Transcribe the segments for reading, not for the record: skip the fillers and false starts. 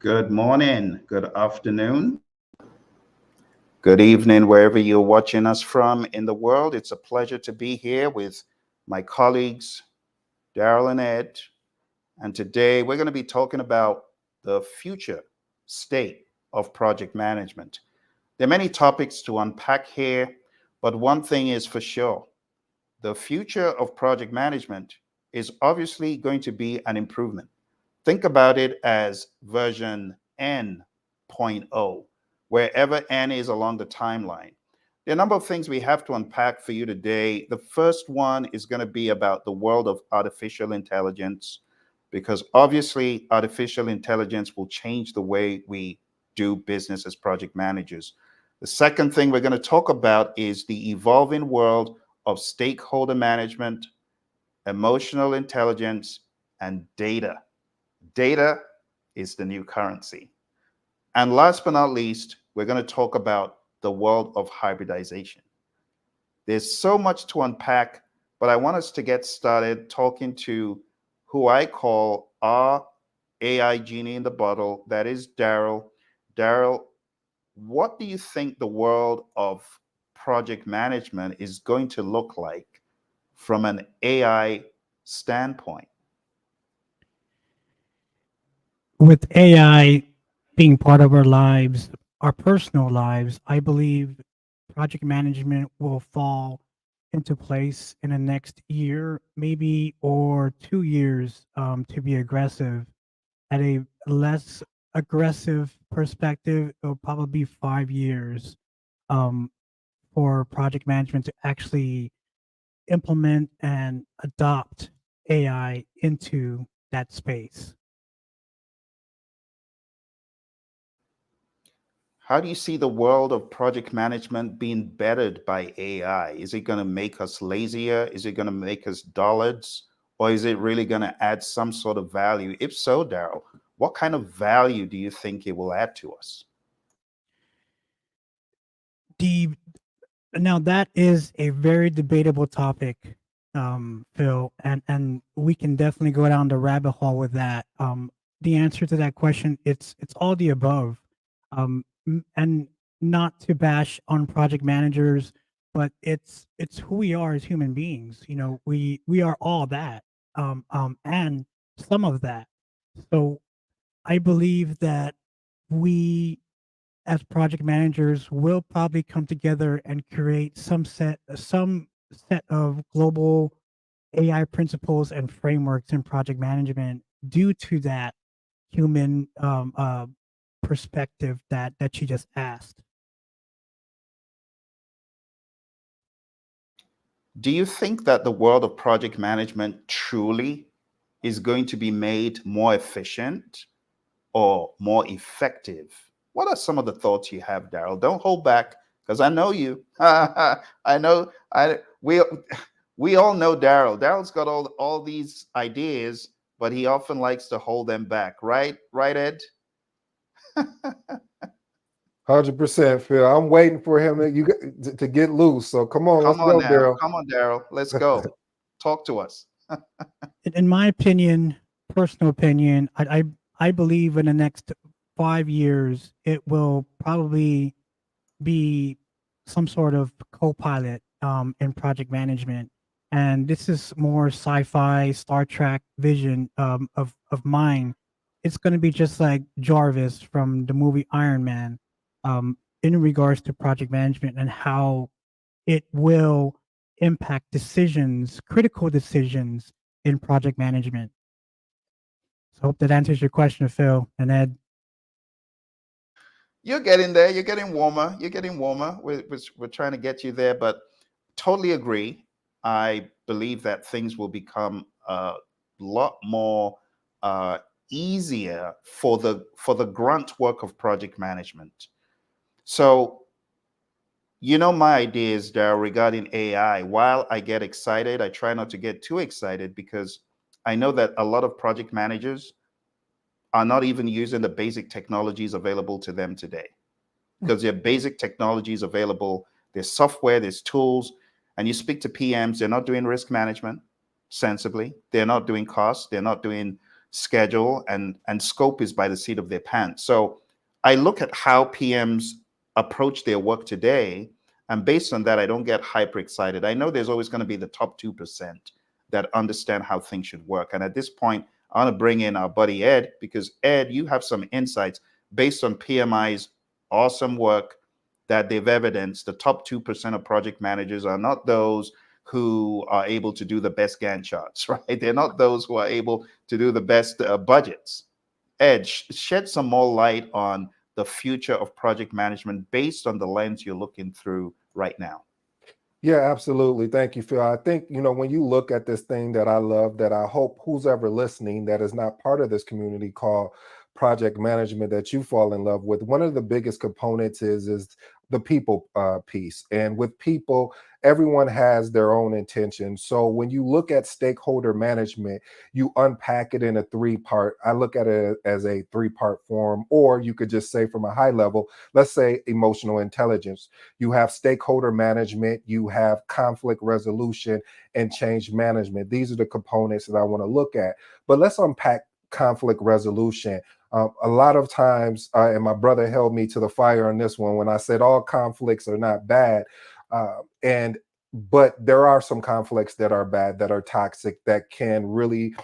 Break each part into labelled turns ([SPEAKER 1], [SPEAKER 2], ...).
[SPEAKER 1] Good morning, good afternoon, good evening, wherever you're watching us from in the world. It's a pleasure to be here with my colleagues, Darryl and Ed. And today we're going to be talking about the future state of project management. There are many topics to unpack here, but one thing is for sure. The future of project management is obviously going to be an improvement. Think about it as version N.0, wherever N is along the timeline. There are a number of things we have to unpack for you today. The first one is going to be about the world of artificial intelligence, because obviously artificial intelligence will change the way we do business as project managers. The second thing we're going to talk about is the evolving world of stakeholder management, emotional intelligence, and data. Data is the new currency. And last but not least, we're going to talk about the world of hybridization. There's so much to unpack, but I want us to get started talking to who I call our AI genie in the bottle. That is Darryl. Darryl, what do you think the world of project management is going to look like from an AI standpoint?
[SPEAKER 2] With AI being part of our lives, our personal lives, I believe project management will fall into place in the next year, maybe or 2 years, to be aggressive. At a less aggressive perspective, it'll probably be 5 years um, for project management to actually implement and adopt AI into that space.
[SPEAKER 1] How do you see the world of project management being bettered by AI? Is it going to make us lazier? Is it going to make us dullards? Or is it really going to add some sort of value? If so, Darryl, what kind of value do you think it will add to us?
[SPEAKER 2] The Now that is a very debatable topic, Phil, and we can definitely go down the rabbit hole with that. The answer to that question, it's all the above, and not to bash on project managers, but it's who we are as human beings. We are all that, and some of that. So I believe that we as project managers will probably come together and create some set of global AI principles and frameworks in project management due to that human perspective that you just asked.
[SPEAKER 1] Do you think that the world of project management truly is going to be made more efficient or more effective? What are some of the thoughts you have, Darryl? Don't hold back, because I know you. I know we all know Darryl. Darryl's got all these ideas, but he often likes to hold them back. Right, Ed?
[SPEAKER 3] 100%, Phil. I'm waiting for him to get loose. So come on, let's
[SPEAKER 1] Come on
[SPEAKER 3] go,
[SPEAKER 1] now.
[SPEAKER 3] Darryl.
[SPEAKER 1] Come on, Darryl. Let's go. Talk to us.
[SPEAKER 2] In my opinion, personal opinion, I believe in the next 5 years it will probably be some sort of co-pilot in project management, and this is more sci-fi Star Trek vision of mine. It's going to be just like Jarvis from the movie Iron Man, in regards to project management and how it will impact decisions, critical decisions in project management. So I hope that answers your question, Phil and Ed.
[SPEAKER 1] You're getting there. You're getting warmer. You're getting warmer. We're trying to get you there, but totally agree. I believe that things will become a lot more uh, easier for the grunt work of project management. So, my ideas, Daryl, regarding AI. While I get excited, I try not to get too excited, because I know that a lot of project managers are not even using the basic technologies available to them today, because there are basic technologies available. There's software, there's tools, and you speak to PMs, they're not doing risk management sensibly. They're not doing costs. They're not doing schedule, and scope is by the seat of their pants. So I look at how PMs approach their work today, and based on that, I don't get hyper excited. I know there's always going to be the top 2% that understand how things should work. And at this point, I want to bring in our buddy Ed, because Ed, you have some insights based on PMI's awesome work that they've evidenced. The top 2% of project managers are not those who are able to do the best Gantt charts, right? They're not those who are able to do the best budgets. Ed, shed some more light on the future of project management based on the lens you're looking through right now.
[SPEAKER 3] Yeah, absolutely. Thank you, Phil. I think, when you look at this thing that I love, that I hope who's ever listening that is not part of this community called project management, that you fall in love with, one of the biggest components is the people piece. And with people, everyone has their own intentions. So when you look at stakeholder management, you unpack it in a three-part. I look at it as a three-part form, or you could just say from a high level, let's say emotional intelligence. You have stakeholder management, you have conflict resolution, and change management. These are the components that I want to look at. But let's unpack conflict resolution. A lot of times, and my brother held me to the fire on this one when I said all conflicts are not bad. But there are some conflicts that are bad, that are toxic, that can really,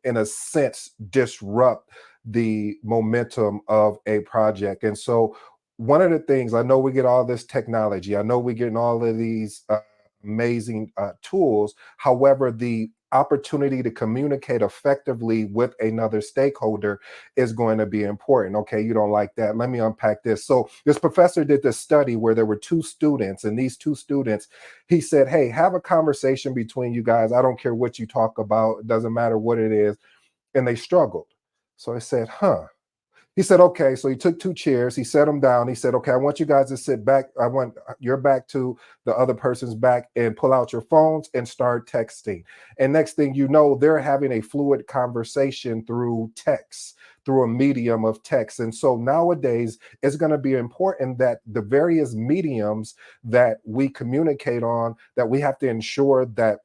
[SPEAKER 3] in a sense, disrupt the momentum of a project. And so one of the things, I know we get all this technology, I know we're getting all of these amazing tools. However, the opportunity to communicate effectively with another stakeholder is going to be important. Okay, you don't like that. Let me unpack this. So this professor did this study where there were two students, and these two students, he said, hey, have a conversation between you guys. I don't care what you talk about. It doesn't matter what it is. And they struggled. So I said, He said, okay. So he took two chairs, he set them down. He said, okay, I want you guys to sit back. I want your back to the other person's back, and pull out your phones and start texting. And next thing you know, they're having a fluid conversation through text, through a medium of text. And so nowadays, it's going to be important that the various mediums that we communicate on, that we have to ensure that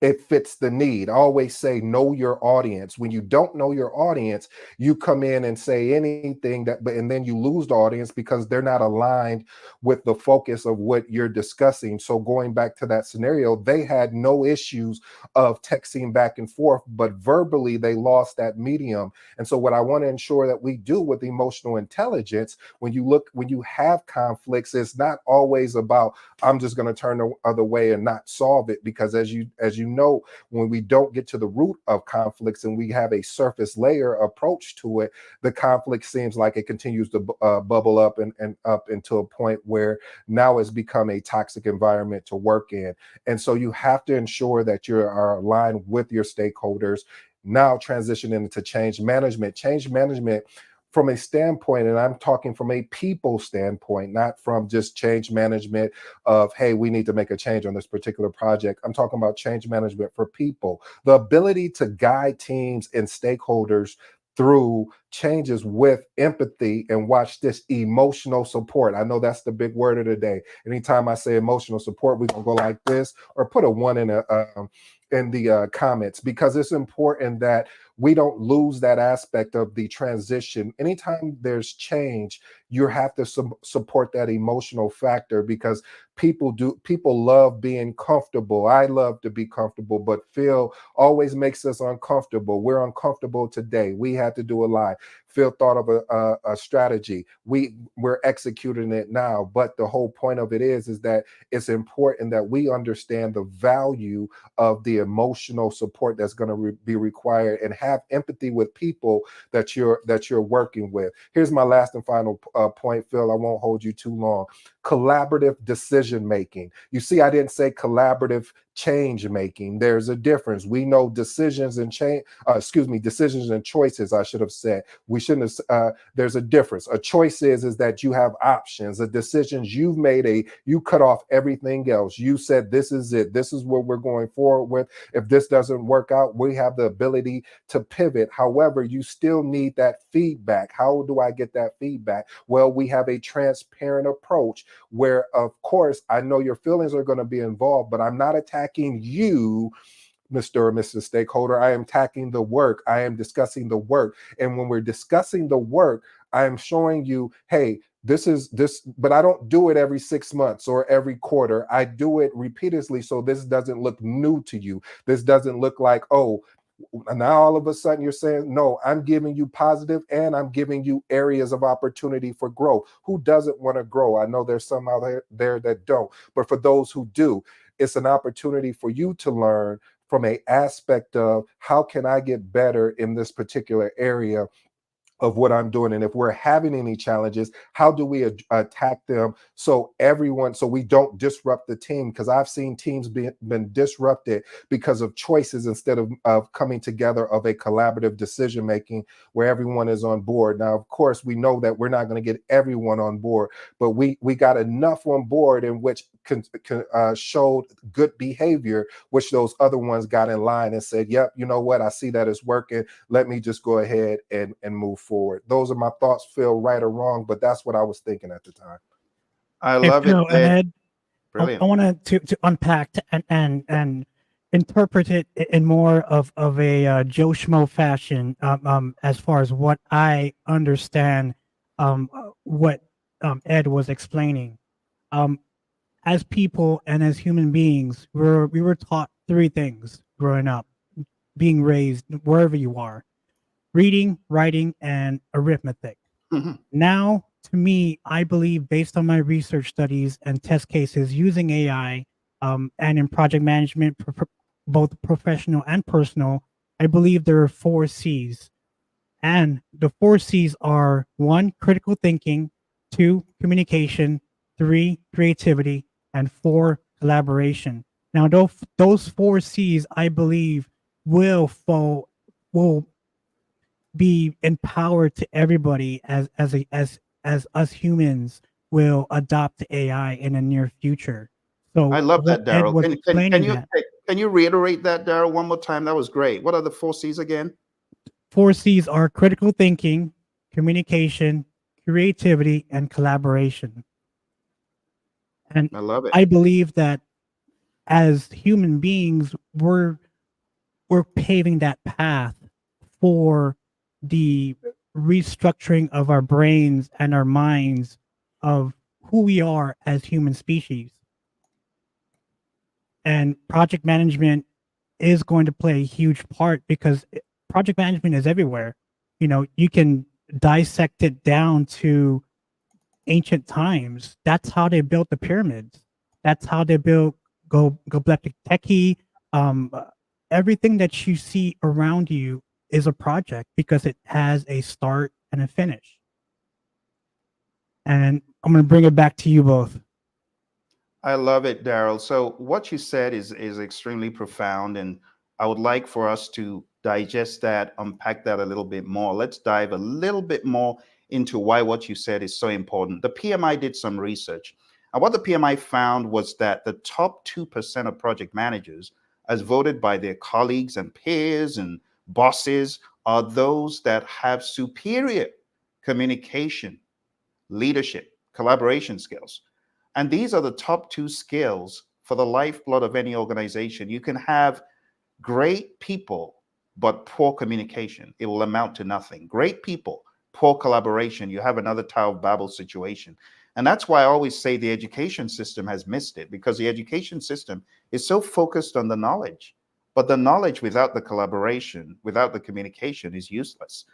[SPEAKER 3] it fits the need. I always say, know your audience. When you don't know your audience, you come in and say anything and then you lose the audience because they're not aligned with the focus of what you're discussing. So going back to that scenario, they had no issues of texting back and forth, but verbally they lost that medium. And so what I want to ensure that we do with emotional intelligence, when you have conflicts, it's not always about, I'm just going to turn the other way and not solve it, because as you know, when we don't get to the root of conflicts and we have a surface layer approach to it, the conflict seems like it continues to bubble up and up into a point where now it's become a toxic environment to work in. And so you have to ensure that you are aligned with your stakeholders. Now transitioning into change management. Change management from a standpoint, and I'm talking from a people standpoint, not from just change management of, hey, we need to make a change on this particular project. I'm talking about change management for people. The ability to guide teams and stakeholders through changes with empathy, and watch this, emotional support. I know that's the big word of the day. Anytime I say emotional support, we're gonna go like this, or put a one in the comments, because it's important that we don't lose that aspect of the transition. Anytime there's change, you have to support that emotional factor, because people love being comfortable. I love to be comfortable, but Phil always makes us uncomfortable. We're uncomfortable today. We had to do a lot. Phil thought of a strategy. We're executing it now. But the whole point of it is that it's important that we understand the value of the emotional support that's going to be required, and have empathy with people that you're working with. Here's my last and final point, Phil. I won't hold you too long. Collaborative decision making. You see, I didn't say collaborative change making. There's a difference. We know decisions and decisions and choices, I should have said. We shouldn't have, there's a difference. A choice is that you have options. A decisions, you've made you cut off everything else. You said, this is it. This is what we're going forward with. If this doesn't work out, we have the ability to pivot. However, you still need that feedback. How do I get that feedback? Well, we have a transparent approach where, of course, I know your feelings are going to be involved, but I'm not attacking you Mr. or Mrs. Stakeholder. I am tackling the work. I am discussing the work. And when we're discussing the work, I am showing you, hey, this is this, but I don't do it every 6 months or every quarter. I do it repeatedly. So this doesn't look new to you. This doesn't look like, oh, now all of a sudden you're saying, no, I'm giving you positive and I'm giving you areas of opportunity for growth. Who doesn't want to grow? I know there's some out there that don't, but for those who do, it's an opportunity for you to learn from a aspect of how can I get better in this particular area of what I'm doing. And if we're having any challenges, how do we attack them so we don't disrupt the team? Because I've seen teams been disrupted because of choices instead of coming together of a collaborative decision making where everyone is on board. Now, of course, we know that we're not going to get everyone on board, but we got enough on board in which showed good behavior, which those other ones got in line and said, yep, you know what, I see that it's working. Let me just go ahead and move forward. Those are my thoughts, Phil, right or wrong, but that's what I was thinking at the time.
[SPEAKER 1] I
[SPEAKER 2] Hey,
[SPEAKER 1] love
[SPEAKER 2] Phil
[SPEAKER 1] it,
[SPEAKER 2] and
[SPEAKER 1] Ed.
[SPEAKER 2] Ed,
[SPEAKER 1] Brilliant.
[SPEAKER 2] I wanted to unpack and interpret it in more of a Joe Schmo fashion, as far as what I understand, what Ed was explaining. As people and as human beings, we were taught three things growing up, being raised wherever you are: reading, writing, and arithmetic.
[SPEAKER 1] Mhm.
[SPEAKER 2] Now, to me, I believe, based on my research studies and test cases using AI, and in project management, both professional and personal, I believe there are 4 C's. And the 4 C's are: 1, critical thinking; 2, communication; 3, creativity; and 4, collaboration. Now, those 4 C's, I believe, will be empowered to everybody as us humans will adopt AI in the near future.
[SPEAKER 1] I
[SPEAKER 2] So
[SPEAKER 1] love
[SPEAKER 2] what
[SPEAKER 1] that,
[SPEAKER 2] Ed
[SPEAKER 1] Darryl.
[SPEAKER 2] was explaining, that
[SPEAKER 1] Can you reiterate that, Darryl, one more time? That was great. What are the 4 C's again?
[SPEAKER 2] 4 C's are critical thinking, communication, creativity, and collaboration. And
[SPEAKER 1] I love it.
[SPEAKER 2] I believe that as human beings, we're paving that path for the restructuring of our brains and our minds of who we are as human species. And project management is going to play a huge part because project management is everywhere. You know, you can dissect it down to ancient times. That's how they built the pyramids. That's how they built Göbekli Tepe. Everything that you see around you is a project because it has a start and a finish. And I'm going to bring it back to you both.
[SPEAKER 1] I love it, Darryl. So what you said is extremely profound, and I would like for us to digest that, unpack that a little bit more. Let's dive a little bit more into why what you said is so important. The PMI did some research, and what the PMI found was that the top 2% of project managers, as voted by their colleagues and peers and bosses, are those that have superior communication, leadership, collaboration skills. And these are the top 2 skills for the lifeblood of any organization. You can have great people, but poor communication. It will amount to nothing. Great people, poor collaboration. You have another Tower of Babel situation. And that's why I always say the education system has missed it, because the education system is so focused on the knowledge. But the knowledge without the collaboration, without the communication, is useless.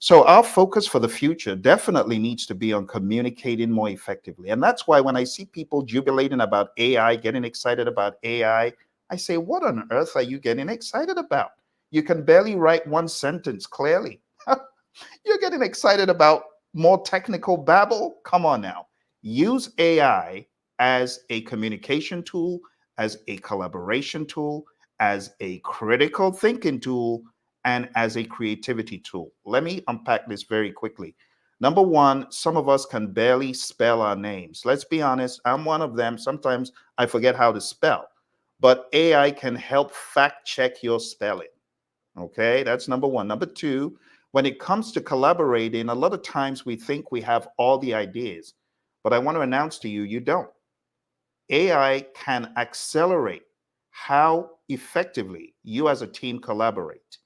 [SPEAKER 1] So our focus for the future definitely needs to be on communicating more effectively. And that's why when I see people jubilating about AI, getting excited about AI, I say, what on earth are you getting excited about? You can barely write one sentence clearly. You're getting excited about more technical babble? Come on now. Use AI as a communication tool, as a collaboration tool, as a critical thinking tool, and as a creativity tool. Let me unpack this very quickly. Number one, some of us can barely spell our names. Let's be honest, I'm one of them. Sometimes I forget how to spell, but AI can help fact check your spelling. Okay, that's number one. Number two, when it comes to collaborating, a lot of times we think we have all the ideas, but I want to announce to you, you don't. AI can accelerate how effectively you as a team collaborate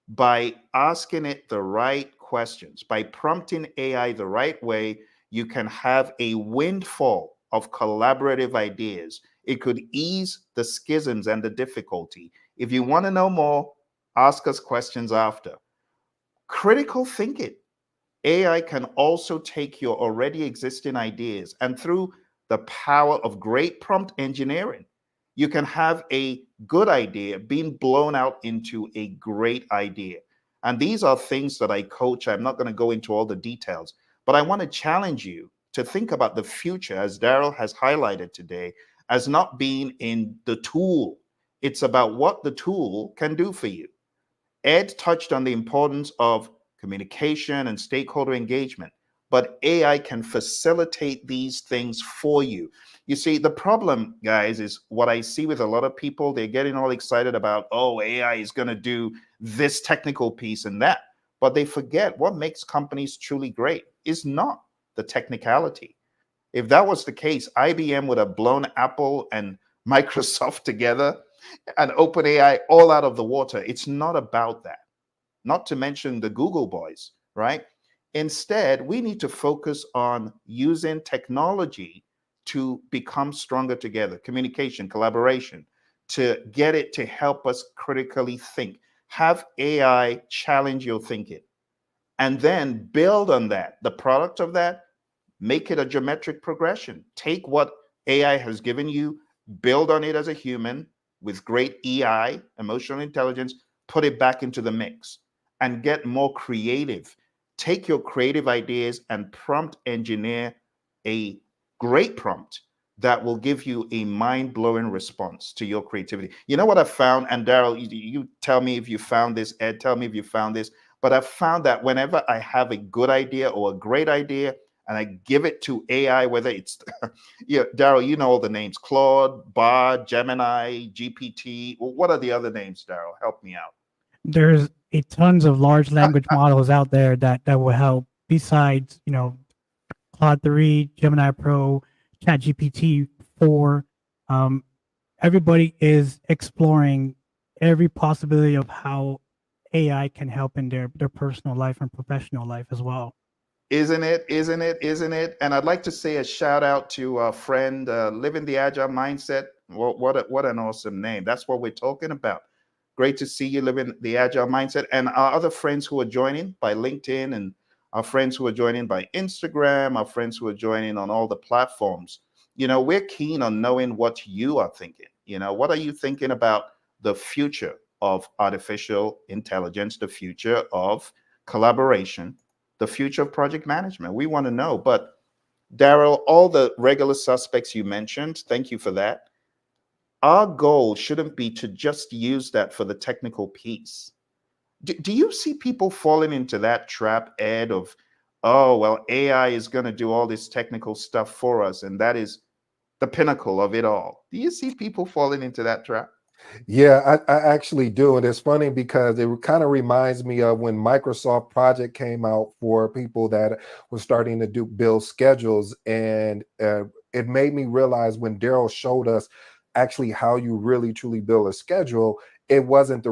[SPEAKER 1] by asking it the right questions, by prompting AI the right way. You can have a windfall of collaborative ideas. It could ease the schisms and the difficulty. If you want to know more, ask us questions after. Critical thinking. AI can also take your already existing ideas, and through the power of great prompt engineering, you can have a good idea being blown out into a great idea. And these are things that I coach. I'm not going to go into all the details, but I want to challenge you to think about the future, as Darryl has highlighted today, as not being in the tool. It's about what the tool can do for you. Ed touched on the importance of communication and stakeholder engagement, but AI can facilitate these things for you. You see, the problem, guys, is what I see with a lot of people. They're getting all excited about, oh, AI is going to do this technical piece and that. But they forget what makes companies truly great is not the technicality. If that was the case, IBM would have blown Apple and Microsoft together and OpenAI all out of the water. It's not about that. Not to mention the Google boys, right? Instead, we need to focus on using technology to become stronger together, communication, collaboration, to get it to help us critically think. Have AI challenge your thinking and then build on that. The product of that, make it a geometric progression. Take what AI has given you, build on it as a human with great EI, emotional intelligence, put it back into the mix and get more creative. Take your creative ideas and prompt engineer a great prompt that will give you a mind-blowing response to your creativity. You know what I found, and Darryl, you tell me if you found this, Ed, tell me if you found this, but I've found that whenever I have a good idea or a great idea, and I give it to AI, whether it's, yeah, Darryl, you know all the names, Claude, Bard, Gemini, GPT. Well, what are the other names, Darryl? Help me out.
[SPEAKER 2] There's a tons of large language models out there that will help besides, Claude 3, Gemini Pro, ChatGPT 4. Um, Everybody is exploring every possibility of how AI can help in their personal life and professional life as well.
[SPEAKER 1] Isn't it? Isn't it? Isn't it? And I'd like to say a shout out to a friend, Living the Agile Mindset. What an awesome name. That's what we're talking about. Great to see you living the Agile Mindset. And our other friends who are joining by LinkedIn, and our friends who are joining by Instagram, our friends who are joining on all the platforms. We're keen on knowing what you are thinking. What are you thinking about the future of artificial intelligence, the future of collaboration, the future of project management? We want to know. But Darryl, all the regular suspects you mentioned, thank you for that. Our goal shouldn't be to just use that for the technical piece. Do you see people falling into that trap, Ed, of, oh, well, AI is going to do all this technical stuff for us, and that is the pinnacle of it all? Do you see people falling into that trap?
[SPEAKER 3] Yeah, I actually do. And it's funny because it kind of reminds me of when Microsoft Project came out for people that were starting to build schedules. And it made me realize when Darryl showed us actually how you really truly build a schedule, it wasn't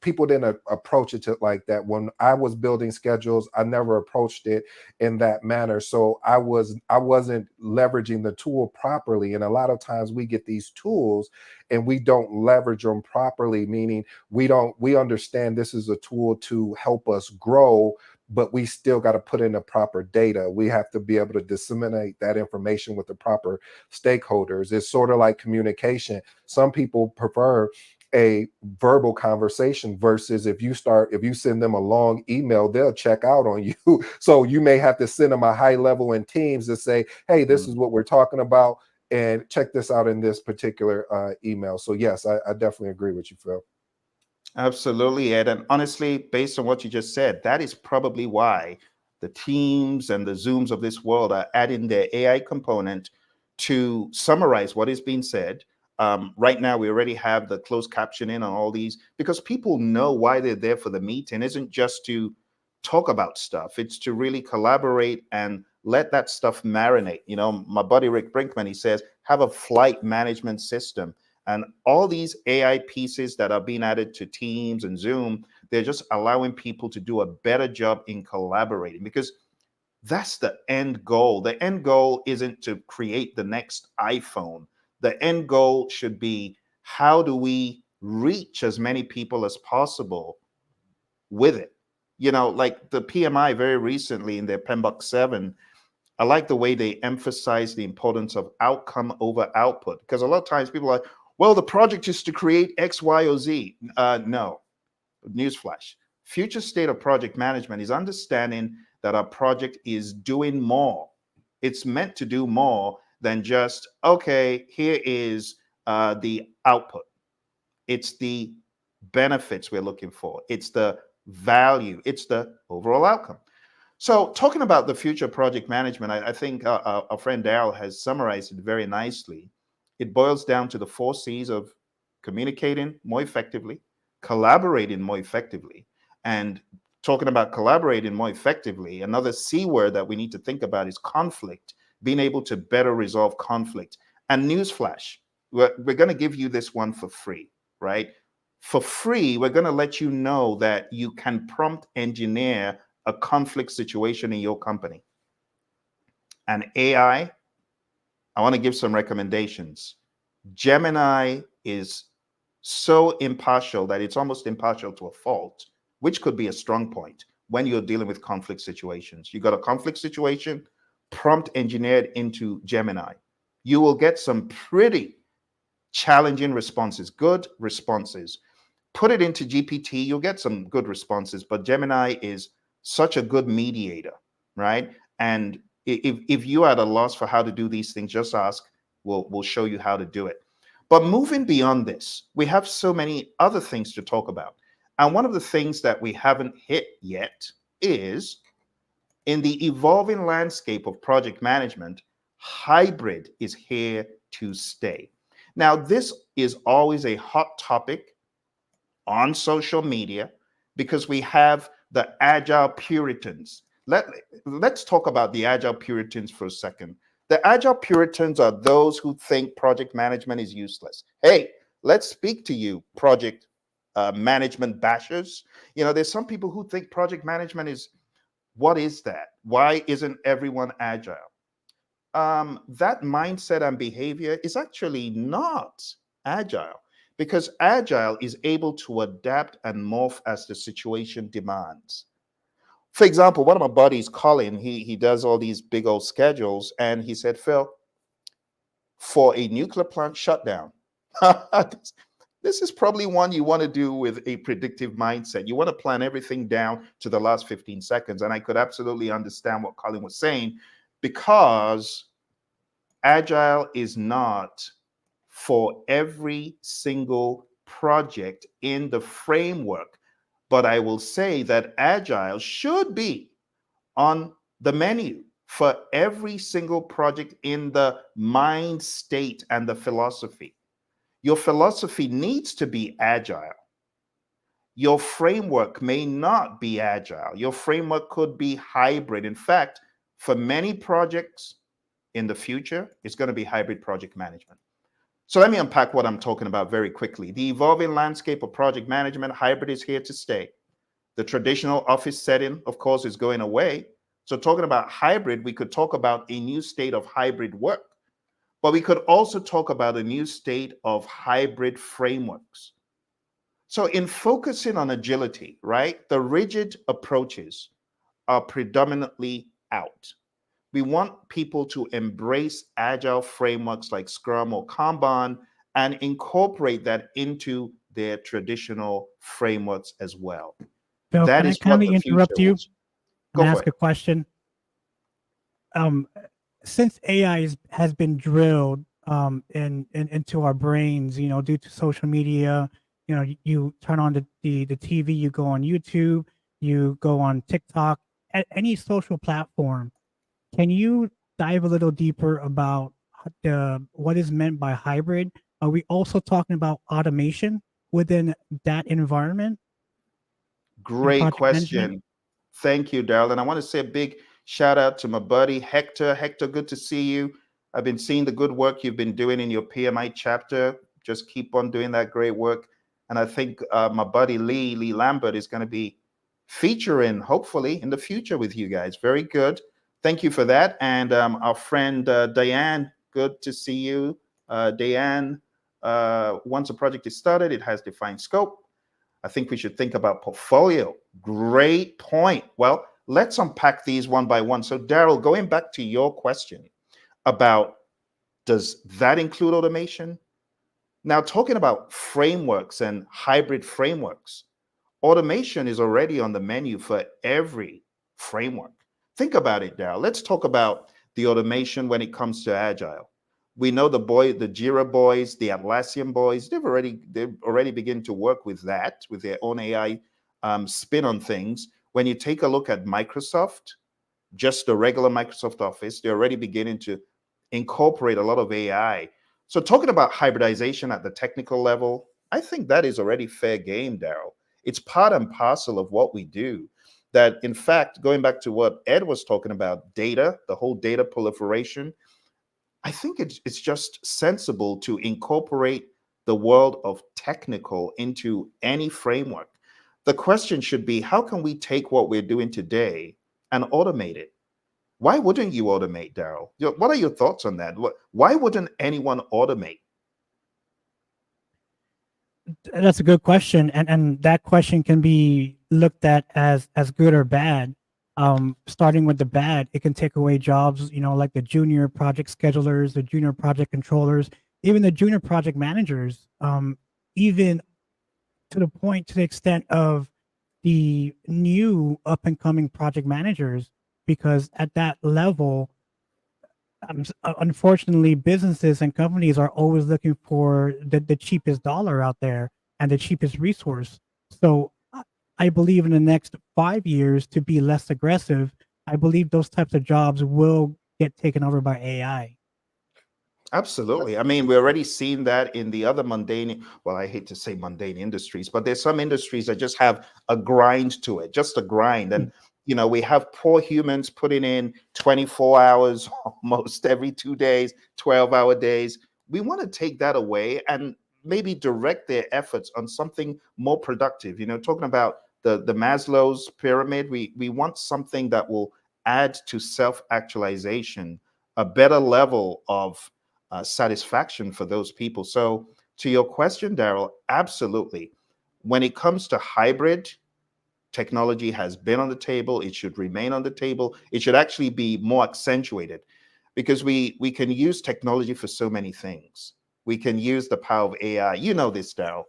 [SPEAKER 3] people didn't approach it like that. When I was building schedules, I never approached it in that manner. So I wasn't leveraging the tool properly. And a lot of times we get these tools and we don't leverage them properly, meaning we understand this is a tool to help us grow, but we still got to put in the proper data. We have to be able to disseminate that information with the proper stakeholders. It's sort of like communication. Some people prefer a verbal conversation versus if you send them a long email, they'll check out on you. So you may have to send them a high level in Teams to say, hey, this is what we're talking about, and check this out in this particular email. So yes, I definitely agree with you, Phil.
[SPEAKER 1] Absolutely, Ed. And honestly, based on what you just said, that is probably why the Teams and the Zooms of this world are adding their AI component to summarize what is being said. Right now, we already have the closed captioning on all these because people know why they're there for the meeting. It isn't just to talk about stuff, it's to really collaborate and let that stuff marinate. My buddy Rick Brinkman, he says, have a flight management system. And all these AI pieces that are being added to Teams and Zoom, they're just allowing people to do a better job in collaborating, because that's the end goal. The end goal isn't to create the next iPhone. The end goal should be, how do we reach as many people as possible with it? You know, like the PMI very recently in their PMBOK 7, I like the way they emphasize the importance of outcome over output, because a lot of times people are like, well, the project is to create X, Y, or Z. No, newsflash. Future state of project management is understanding that our project is doing more. It's meant to do more than just, okay, here is the output. It's the benefits we're looking for. It's the value. It's the overall outcome. So talking about the future project management, I think our friend Darryl has summarized it very nicely. It boils down to the 4 C's of communicating more effectively, collaborating more effectively. And talking about collaborating more effectively, another C word that we need to think about is conflict, being able to better resolve conflict. And newsflash, we're going to give you this one for free, right? For free, we're going to let you know that you can prompt engineer a conflict situation in your company. And AI, I want to give some recommendations. Gemini is so impartial that it's almost impartial to a fault, which could be a strong point when you're dealing with conflict situations. You got a conflict situation, prompt engineered into Gemini. You will get some pretty challenging responses, good responses. Put it into GPT, you'll get some good responses, but Gemini is such a good mediator, right? And if you are at a loss for how to do these things, just ask. We'll show you how to do it. But moving beyond this, we have so many other things to talk about. And one of the things that we haven't hit yet is, in the evolving landscape of project management, hybrid is here to stay. Now, this is always a hot topic on social media because we have the agile Puritans. Let's talk about the agile Puritans for a second. The agile Puritans are those who think project management is useless. Hey, let's speak to you, project management bashers. You know, there's some people who think project management is, what is that? Why isn't everyone agile? That mindset and behavior is actually not agile, because agile is able to adapt and morph as the situation demands. For example, one of my buddies, Colin, he does all these big old schedules, and he said, Phil, for a nuclear plant shutdown, this is probably one you want to do with a predictive mindset. You want to plan everything down to the last 15 seconds. And I could absolutely understand what Colin was saying, because agile is not for every single project in the framework. But I will say that agile should be on the menu for every single project in the mind state and the philosophy. Your philosophy needs to be agile. Your framework may not be agile. Your framework could be hybrid. In fact, for many projects in the future, it's going to be hybrid project management. So let me unpack what I'm talking about very quickly. The evolving landscape of project management, hybrid is here to stay. The traditional office setting, of course, is going away. So talking about hybrid, we could talk about a new state of hybrid work, but we could also talk about a new state of hybrid frameworks. So in focusing on agility, right, the rigid approaches are predominantly out. We want people to embrace agile frameworks like Scrum or Kanban and incorporate that into their traditional frameworks as well.
[SPEAKER 2] Phil,
[SPEAKER 1] That
[SPEAKER 2] can I
[SPEAKER 1] is what
[SPEAKER 2] kindly
[SPEAKER 1] the
[SPEAKER 2] interrupt
[SPEAKER 1] future
[SPEAKER 2] you
[SPEAKER 1] was.
[SPEAKER 2] and
[SPEAKER 1] Go for
[SPEAKER 2] ask
[SPEAKER 1] it.
[SPEAKER 2] a question? Since AI has been drilled into our brains, you know, due to social media, you know, you turn on the TV, you go on YouTube, you go on TikTok, at any social platform. Can you dive a little deeper about what is meant by hybrid? Are we also talking about automation within that environment in
[SPEAKER 1] Great
[SPEAKER 2] project management?
[SPEAKER 1] question. Thank you, Darryl. And I want to say a big shout out to my buddy, Hector. Hector, good to see you. I've been seeing the good work you've been doing in your PMI chapter. Just keep on doing that great work. And I think my buddy Lee Lambert is going to be featuring, hopefully, in the future with you guys. Very good. Thank you for that. And our friend Diane, good to see you. Diane, once a project is started, it has defined scope. I think we should think about portfolio. Great point. Well, let's unpack these one by one. So, Darryl, going back to your question about does that include automation? Now, talking about frameworks and hybrid frameworks, automation is already on the menu for every framework. Think about it, Darryl. Let's talk about the automation when it comes to agile. We know the Jira boys, the Atlassian boys, they've already begun to work with that, with their own AI spin on things. When you take a look at Microsoft, just the regular Microsoft Office, they're already beginning to incorporate a lot of AI. So talking about hybridization at the technical level, I think that is already fair game, Darryl. It's part and parcel of what we do. That, in fact, going back to what Ed was talking about, data, the whole data proliferation, I think it's just sensible to incorporate the world of technical into any framework. The question should be, how can we take what we're doing today and automate it? Why wouldn't you automate, Darryl? What are your thoughts on that? Why wouldn't anyone automate?
[SPEAKER 2] That's a good question, and that question can be looked at as good or bad. Starting with the bad, it can take away jobs, like the junior project schedulers, the junior project controllers, even the junior project managers, even to the extent of the new up and coming project managers, because at that level, unfortunately, businesses and companies are always looking for the cheapest dollar out there and the cheapest resource. So I believe in the next 5 years, to be less aggressive, I believe those types of jobs will get taken over by AI.
[SPEAKER 1] Absolutely. I mean, we're already seeing that in the other mundane, well, I hate to say mundane industries, but there's some industries that just have a grind to it, just a grind. And, we have poor humans putting in 24 hours almost every 2 days, 12-hour days. We want to take that away and maybe direct their efforts on something more productive. Talking about the Maslow's pyramid, we want something that will add to self-actualization, a better level of satisfaction for those people. So to your question, Darryl, absolutely. When it comes to hybrid, technology has been on the table. It should remain on the table. It should actually be more accentuated because we can use technology for so many things. We can use the power of AI. You know this, Darryl.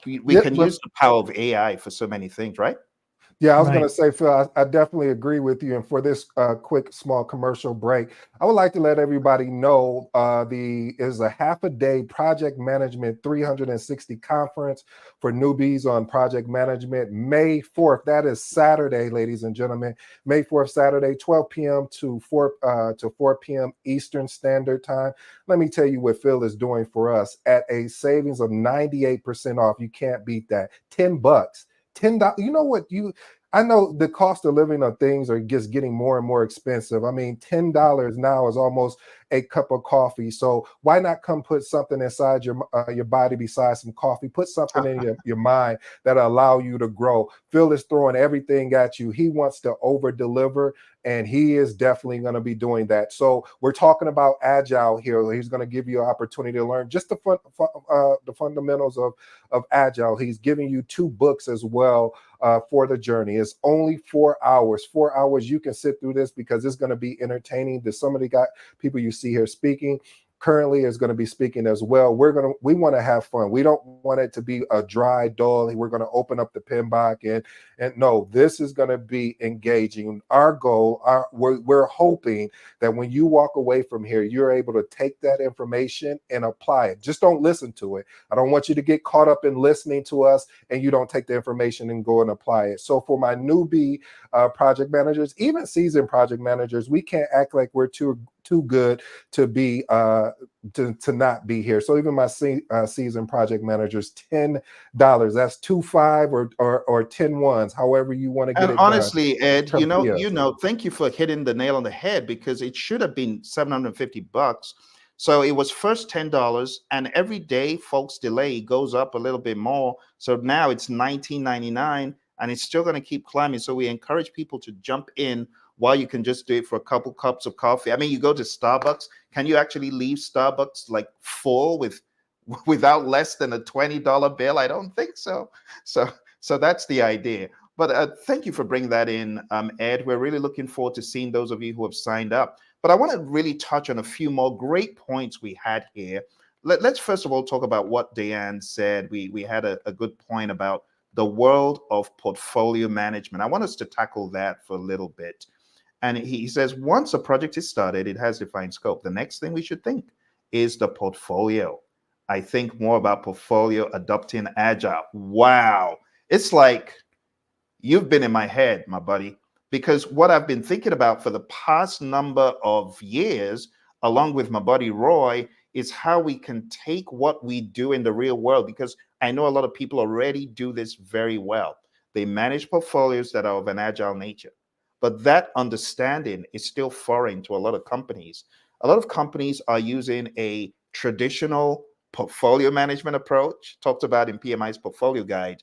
[SPEAKER 1] We can use the power of AI for so many things, right?
[SPEAKER 3] Yeah, I was going to say, Phil, I definitely agree with you. And for this quick, small commercial break, I would like to let everybody know is a half-a-day project management 360 conference for newbies on project management, May 4th. That is Saturday, ladies and gentlemen. May 4th, Saturday, 12 p.m. to 4 p.m. Eastern Standard Time. Let me tell you what Phil is doing for us at a savings of 98% off. You can't beat that. $10. $10. You know what? I know the cost of living of things are just getting more and more expensive. I mean, $10 now is almost a cup of coffee. So why not come put something inside your body besides some coffee? Put something in your mind that'll allow you to grow. Phil is throwing everything at you. He wants to over deliver, and he is definitely going to be doing that. So we're talking about agile here. He's going to give you an opportunity to learn just the fundamentals of agile. He's giving you 2 books as well for the journey. It's only 4 hours. 4 hours. You can sit through this because it's going to be entertaining. There's some of the people you see here speaking currently is going to be speaking as well. We want to have fun. We don't want it to be a dry, dull. We're going to open up the PMBOK and no, this is going to be engaging. Our goal, we're hoping that when you walk away from here, you're able to take that information and apply it. Just don't listen to it. I don't want you to get caught up in listening to us and you don't take the information and go and apply it. So for my newbie project managers, even seasoned project managers, we can't act like we're too good to be to not be here. So even my seasoned project managers, $10. That's 2 5 or 10 ones, however you want to get it.
[SPEAKER 1] Honestly, Ed, thank you for hitting the nail on the head because it should have been $750. So it was first $10, and every day folks delay goes up a little bit more. So now it's $19.99, and it's still going to keep climbing. So we encourage people to jump in while you can just do it for a couple cups of coffee. I mean, you go to Starbucks, can you actually leave Starbucks like full without less than a $20 bill? I don't think so. So that's the idea. But thank you for bringing that in, Ed. We're really looking forward to seeing those of you who have signed up. But I want to really touch on a few more great points we had here. Let's first of all talk about what Deanne said. We had a good point about the world of portfolio management. I want us to tackle that for a little bit. And he says, once a project is started, it has defined scope. The next thing we should think is the portfolio. I think more about portfolio adopting agile. Wow. It's like you've been in my head, my buddy, because what I've been thinking about for the past number of years, along with my buddy Roy, is how we can take what we do in the real world, because I know a lot of people already do this very well. They manage portfolios that are of an agile nature, but that understanding is still foreign to a lot of companies. A lot of companies are using a traditional portfolio management approach, talked about in PMI's portfolio guide,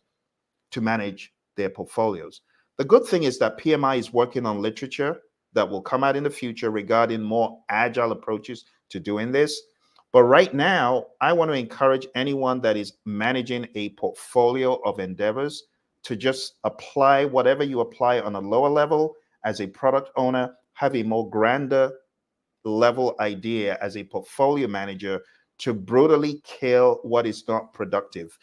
[SPEAKER 1] to manage their portfolios. The good thing is that PMI is working on literature that will come out in the future regarding more agile approaches to doing this. But right now, I want to encourage anyone that is managing a portfolio of endeavors to just apply whatever you apply on a lower level as a product owner, have a more grander level idea as a portfolio manager to brutally kill what is not productive.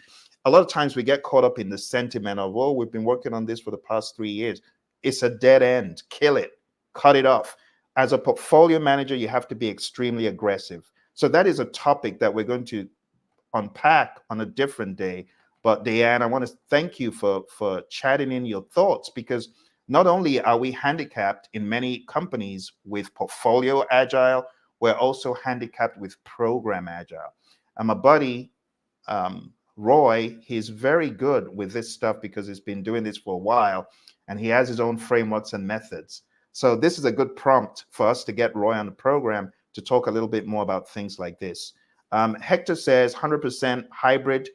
[SPEAKER 1] A lot of times we get caught up in the sentiment of, oh, we've been working on this for the past 3 years. It's a dead end. Kill it. Cut it off. As a portfolio manager, you have to be extremely aggressive. So that is a topic that we're going to unpack on a different day. But Deanne, I want to thank you for chatting in your thoughts, because not only are we handicapped in many companies with portfolio agile, we're also handicapped with program agile. And my buddy, Roy, he's very good with this stuff because he's been doing this for a while, and he has his own frameworks and methods. So this is a good prompt for us to get Roy on the program to talk a little bit more about things like this. Hector says 100% hybrid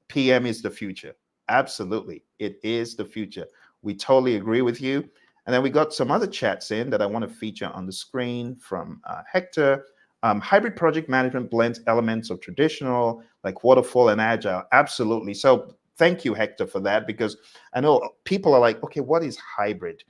[SPEAKER 1] PM is the future. Absolutely, it is the future. We totally agree with you. And then we got some other chats in that I want to feature on the screen from Hector. Hybrid project management blends elements of traditional, like waterfall and agile. Absolutely. So thank you, Hector, for that, because I know people are like, okay, what is hybrid?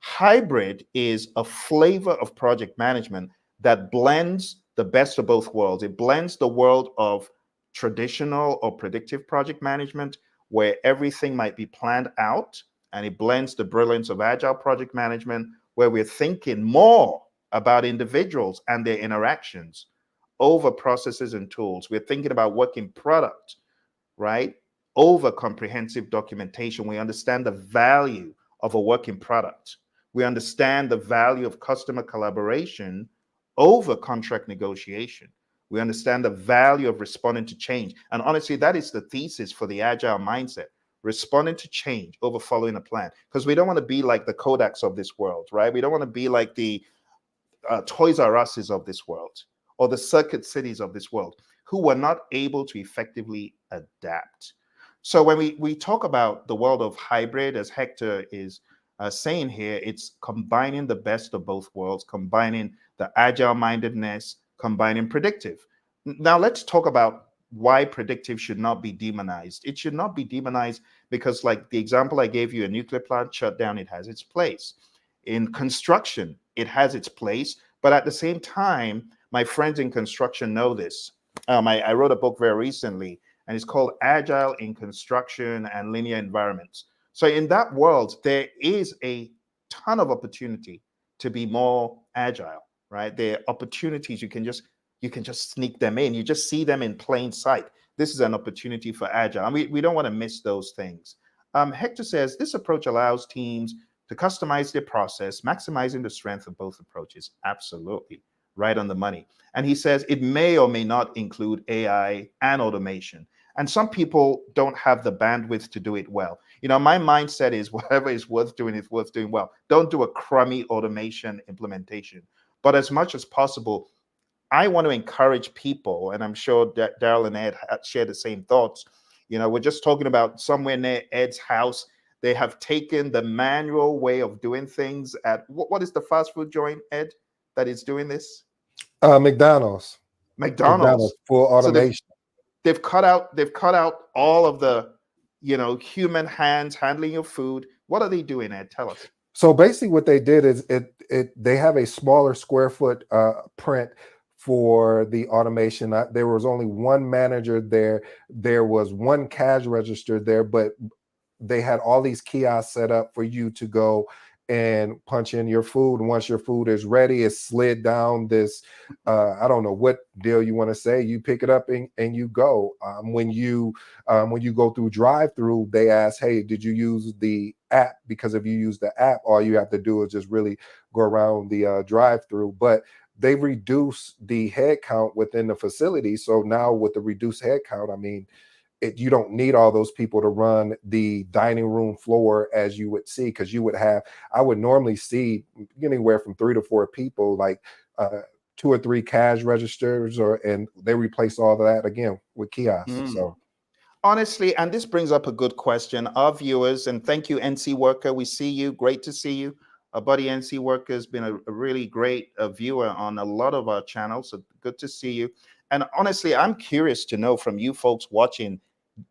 [SPEAKER 1] Hybrid is a flavor of project management that blends the best of both worlds. It blends the world of traditional or predictive project management, where everything might be planned out, and it blends the brilliance of agile project management, where we're thinking more about individuals and their interactions over processes and tools. We're thinking about working product, right? Over comprehensive documentation. We understand the value of a working product. We understand the value of customer collaboration over contract negotiation. We understand the value of responding to change. And honestly, that is the thesis for the agile mindset. Responding to change over following a plan. Because we don't want to be like the Kodaks of this world, right? We don't want to be like the Toys R Us's of this world, or the Circuit Cities of this world, who were not able to effectively adapt. So when we talk about the world of hybrid, as Hector is saying here, it's combining the best of both worlds, combining the agile mindedness, combining predictive. Now let's talk about why predictive should not be demonized. It should not be demonized because, like the example I gave you, a nuclear plant shut down, it has its place. In construction, it has its place. But at the same time, my friends in construction know this. I wrote a book very recently, and it's called Agile in Construction and Linear Environments. So in that world, there is a ton of opportunity to be more agile, right? There are opportunities you can just sneak them in. You just see them in plain sight. This is an opportunity for agile. And we don't want to miss those things. Hector says this approach allows teams to customize their process, maximizing the strength of both approaches. Absolutely. Right on the money. And he says it may or may not include AI and automation. And some people don't have the bandwidth to do it well. You know, my mindset is whatever is worth doing is worth doing well. Don't do a crummy automation implementation. But as much as possible, I want to encourage people, and I'm sure that Darryl and Ed share the same thoughts. We're just talking about somewhere near Ed's house. They have taken the manual way of doing things at what is the fast food joint, Ed, that is doing this?
[SPEAKER 3] McDonald's.
[SPEAKER 1] McDonald's.
[SPEAKER 3] Full
[SPEAKER 1] So
[SPEAKER 3] automation.
[SPEAKER 1] they've cut out all of the human hands handling your food. What are they doing, Ed? Tell us.
[SPEAKER 3] So basically, what they did is they have a smaller square foot print for the automation. There was only one manager there. There was one cash register there, but they had all these kiosks set up for you to go and punch in your food. And once your food is ready, it's slid down this, I don't know what deal you want to say. You pick it up and you go. When you go through drive-through, they ask, hey, did you use the app? Because if you use the app, all you have to do is just really go around the drive-through. But they reduce the head count within the facility. So now with the reduced head count, I mean, you don't need all those people to run the dining room floor as you would see, because I would normally see anywhere from 3 to 4 people, like 2 or 3 cash registers, and they replace all of that again with kiosks. So
[SPEAKER 1] honestly, and this brings up a good question, our viewers, and thank you, NC Worker. We see you. Great to see you. Our buddy NC Worker has been a really great viewer on a lot of our channels. So good to see you. And honestly, I'm curious to know from you folks watching,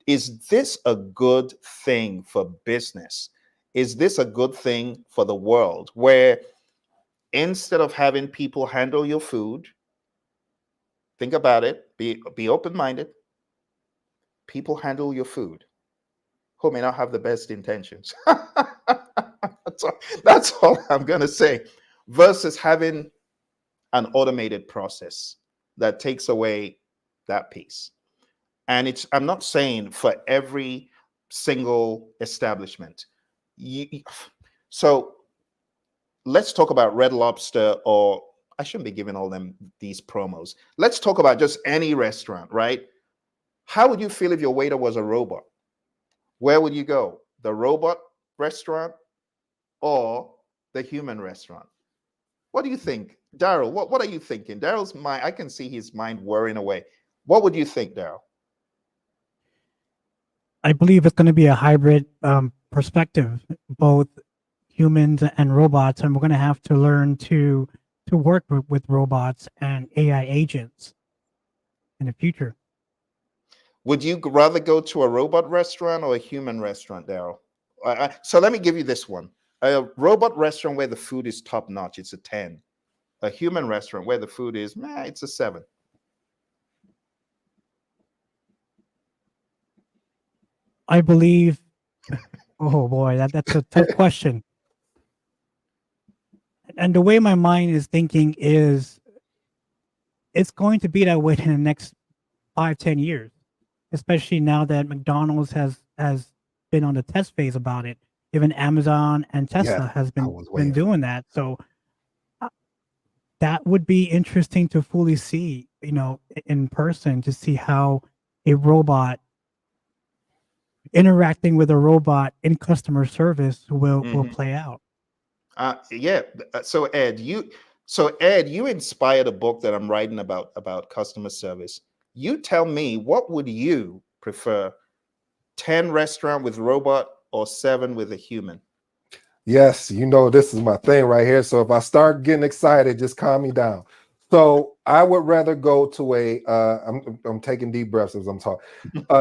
[SPEAKER 1] is this a good thing for business? Is this a good thing for the world, where instead of having people handle your food, think about it, be open-minded, people handle your food who may not have the best intentions. That's all I'm going to say, versus having an automated process that takes away that piece. And I'm not saying for every single establishment. So let's talk about Red Lobster, or I shouldn't be giving all them these promos. Let's talk about just any restaurant, right? How would you feel if your waiter was a robot? Where would you go? The robot restaurant or the human restaurant? What do you think? Darryl, what are you thinking? Darryl's mind, I can see his mind whirring away. What would you think, Darryl?
[SPEAKER 2] I believe it's going to be a hybrid perspective, both humans and robots, and we're going to have to learn to work with robots and AI agents in the future.
[SPEAKER 1] Would you rather go to a robot restaurant or a human restaurant, Darryl? So let me give you this one. A robot restaurant where the food is top notch, it's a 10. A human restaurant where the food is, it's a 7.
[SPEAKER 2] I believe, oh boy, that's a tough question. And the way my mind is thinking is, it's going to be that way in the next 5-10 years, especially now that McDonald's has been on the test phase about it. Even Amazon and Tesla has been doing that. So that would be interesting to fully see, in person, to see how a robot interacting with a robot in customer service will play out.
[SPEAKER 1] So Ed, you inspired a book that I'm writing about customer service. You tell me, what would you prefer, 10 restaurant with robot or 7 with a human?
[SPEAKER 3] Yes, this is my thing right here. So if I start getting excited, just calm me down. So I would rather go to I'm taking deep breaths as I'm talking.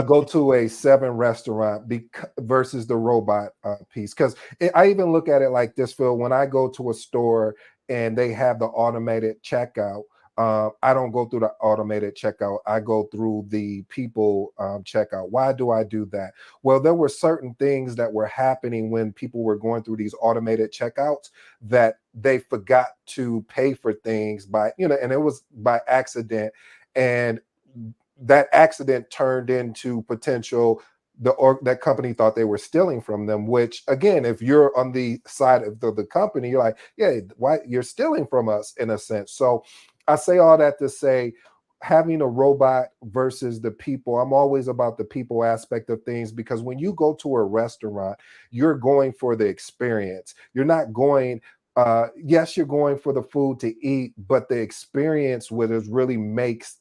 [SPEAKER 3] Go to a 7 restaurant versus the robot piece. Because I even look at it like this, Phil. When I go to a store and they have the automated checkout, I don't go through the automated checkout. I go through the people checkout. Why do I do that? Well, there were certain things that were happening when people were going through these automated checkouts that they forgot to pay for things and it was by accident. And that accident turned into potential that company thought they were stealing from them, which again, if you're on the side of the company, you're like, yeah, why you're stealing from us in a sense. So I say all that to say, having a robot versus the people, I'm always about the people aspect of things, because when you go to a restaurant, you're going for the experience. You're not going yes, you're going for the food to eat, but the experience with it really makes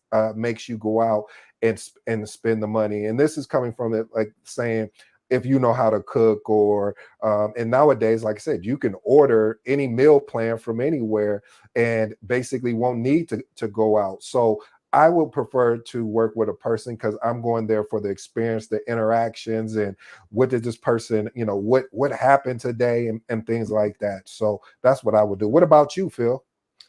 [SPEAKER 3] you go out and spend the money. And this is coming from it, like saying, if you know how to cook, or and nowadays, like I said, you can order any meal plan from anywhere and basically won't need to go out. So I would prefer to work with a person, because I'm going there for the experience, the interactions, and what did this person, what happened today, and things like that. So that's what I would do. What about you, Phil?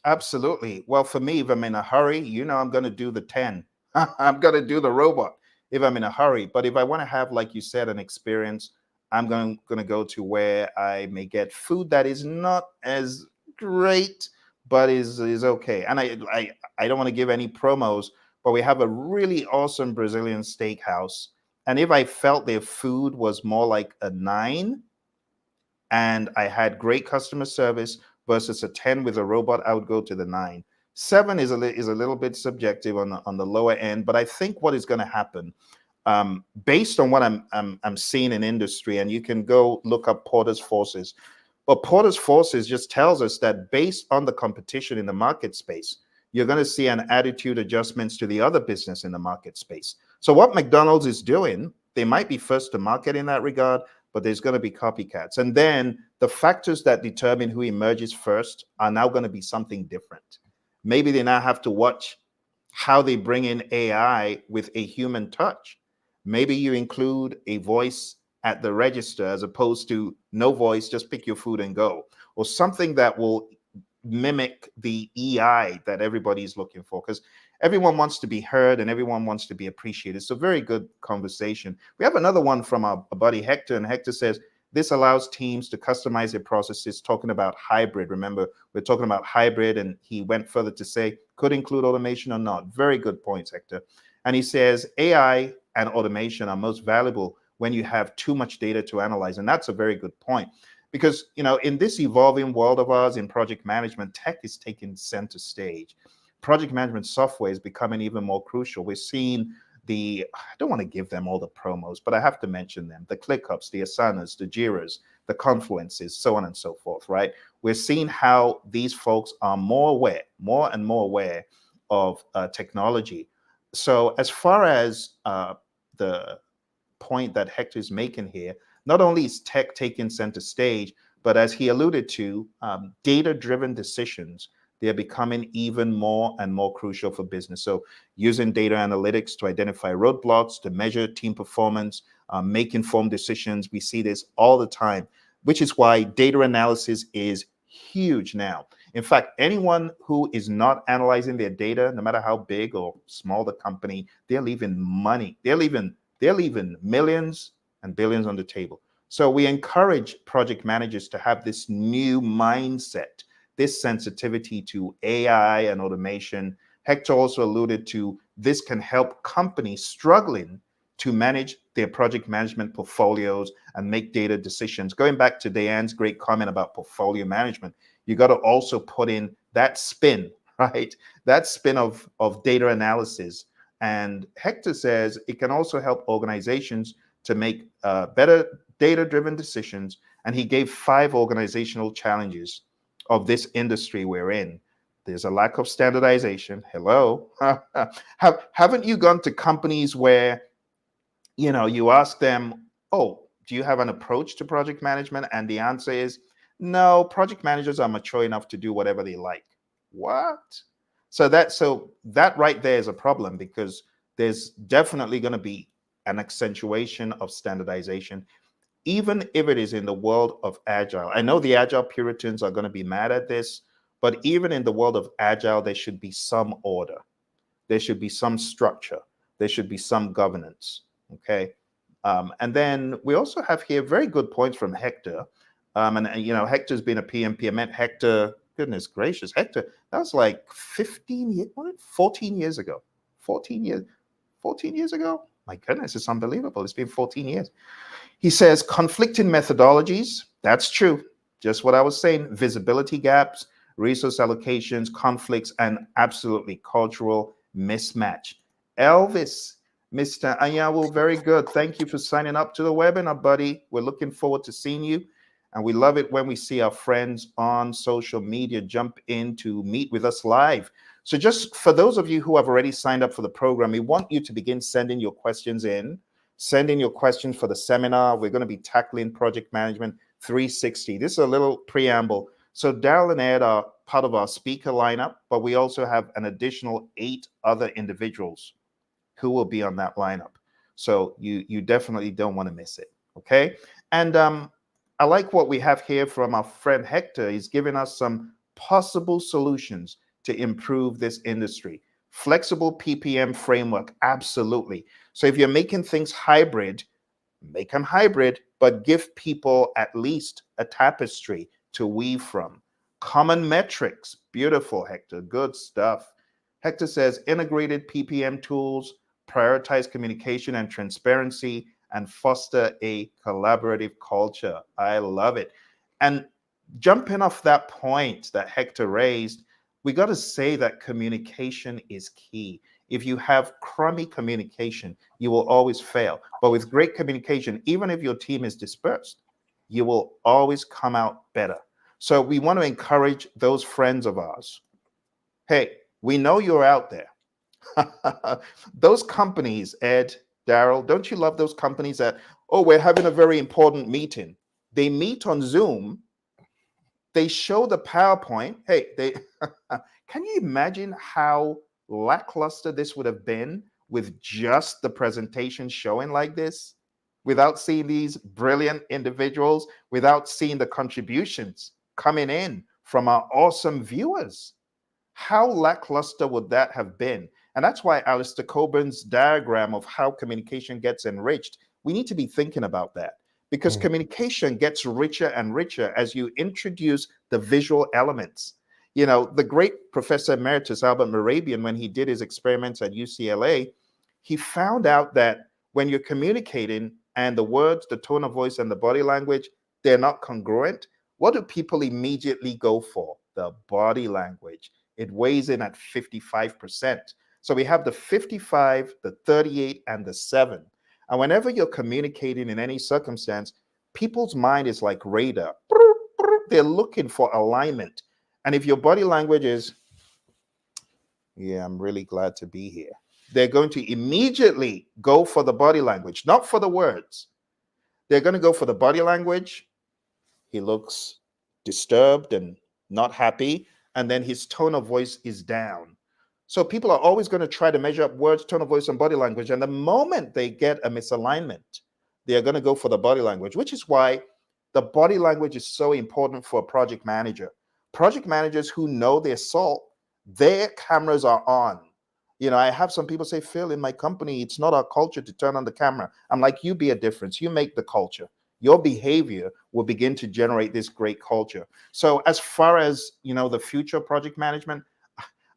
[SPEAKER 1] Absolutely. Well, for me, if I'm in a hurry, I'm going to do the 10. I'm going to do the robot if I'm in a hurry. But if I want to have, like you said, an experience, I'm going to go to where I may get food that is not as great, but is okay. And I don't want to give any promos, but we have a really awesome Brazilian steakhouse. And if I felt their food was more like a 9, and I had great customer service versus a 10 with a robot, I would go to the 9. 7 is a little bit subjective on the lower end, but I think what is going to happen, based on what I'm seeing in industry, and you can go look up Porter's Forces. But Porter's Forces just tells us that based on the competition in the market space, you're going to see an attitude adjustments to the other business in the market space. So what McDonald's is doing, they might be first to market in that regard, but there's going to be copycats. And then the factors that determine who emerges first are now going to be something different. Maybe they now have to watch how they bring in AI with a human touch. Maybe you include a voice at the register as opposed to no voice, just pick your food and go, or something that will mimic the EI that everybody's looking for, because everyone wants to be heard and everyone wants to be appreciated. So very good conversation. We have another one from our buddy Hector, and Hector says, this allows teams to customize their processes, talking about hybrid. Remember, we're talking about hybrid, and he went further to say, could include automation or not. Very good points, Hector. And he says, AI and automation are most valuable when you have too much data to analyze. And that's a very good point. Because, in this evolving world of ours in project management, tech is taking center stage. Project management software is becoming even more crucial. We're seeing I don't want to give them all the promos, but I have to mention them, the ClickUps, the Asanas, the Jiras, the Confluences, so on and so forth, right? We're seeing how these folks are more and more aware of technology. So as far as the point that Hector is making here, not only is tech taking center stage, but as he alluded to, data-driven decisions, they're becoming even more and more crucial for business. So using data analytics to identify roadblocks, to measure team performance, make informed decisions. We see this all the time, which is why data analysis is huge now. In fact, anyone who is not analyzing their data, no matter how big or small the company, they're leaving money. They're leaving millions and billions on the table. So we encourage project managers to have this new mindset, this sensitivity to AI and automation. Hector also alluded to this can help companies struggling to manage their project management portfolios and make data decisions. Going back to Diane's great comment about portfolio management, you got to also put in that spin, right? That spin of data analysis. And Hector says it can also help organizations to make better data-driven decisions. And he gave 5 organizational challenges of this industry we're in. There's a lack of standardization. Hello. Haven't you gone to companies where, you ask them, oh, do you have an approach to project management? And the answer is, no, project managers are mature enough to do whatever they like. What? So that right there is a problem, because there's definitely going to be an accentuation of standardization, even if it is in the world of agile. I know the agile Puritans are going to be mad at this, but even in the world of agile, there should be some order. There should be some structure. There should be some governance. Okay. And then we also have here very good points from Hector. Hector's been a PMP. I met Hector, goodness gracious, Hector, that was like 14 years ago. 14 years ago? My goodness, it's unbelievable. It's been 14 years. He says conflicting methodologies. That's true. Just what I was saying. Visibility gaps, resource allocations, conflicts, and absolutely cultural mismatch. Elvis, Mr. Anyawu, very good. Thank you for signing up to the webinar, buddy. We're looking forward to seeing you. And we love it when we see our friends on social media jump in to meet with us live. So just for those of you who have already signed up for the program, we want you to begin sending your questions in. Send in your questions for the seminar. We're going to be tackling project management 360. This is a little preamble. So Darryl and Ed are part of our speaker lineup, but we also have an additional 8 other individuals who will be on that lineup. So you definitely don't want to miss it. Okay. And I like what we have here from our friend Hector. He's giving us some possible solutions to improve this industry. Flexible PPM framework, absolutely. So if you're making things hybrid, make them hybrid, but give people at least a tapestry to weave from. Common metrics, beautiful, Hector, good stuff. Hector says integrated PPM tools, prioritize communication and transparency, and foster a collaborative culture. I love it. And jumping off that point that Hector raised, we got to say that communication is key. If you have crummy communication, you will always fail. But with great communication, even if your team is dispersed, you will always come out better. So we want to encourage those friends of ours. Hey, we know you're out there. Those companies, Ed, Darryl, don't you love those companies that, oh, we're having a very important meeting. They meet on Zoom. They show the PowerPoint. Hey, they can you imagine how lackluster this would have been with just the presentation showing like this, without seeing these brilliant individuals, without seeing the contributions coming in from our awesome viewers? How lackluster would that have been? And that's why Alistair Coburn's diagram of how communication gets enriched, we need to be thinking about that, because communication gets richer and richer as you introduce the visual elements. You know, the great Professor Emeritus Albert Mehrabian, when he did his experiments at UCLA, he found out that when you're communicating and the words, the tone of voice, and the body language, they're not congruent, what do people immediately go for? The body language. It weighs in at 55%. So we have the 55, the 38, and the 7. And whenever you're communicating in any circumstance, people's mind is like radar. They're looking for alignment. And if your body language is, yeah, I'm really glad to be here, they're going to immediately go for the body language, not for the words. They're going to go for the body language. He looks disturbed and not happy. And then his tone of voice is down. So people are always going to try to measure up words, tone of voice, and body language. And the moment they get a misalignment, they're going to go for the body language, which is why the body language is so important for a project manager. Project managers who know their salt, their cameras are on. You know, I have some people say, Phil, in my company, it's not our culture to turn on the camera. I'm like, you be a difference. You make the culture. Your behavior will begin to generate this great culture. So as far as, you know, the future of project management,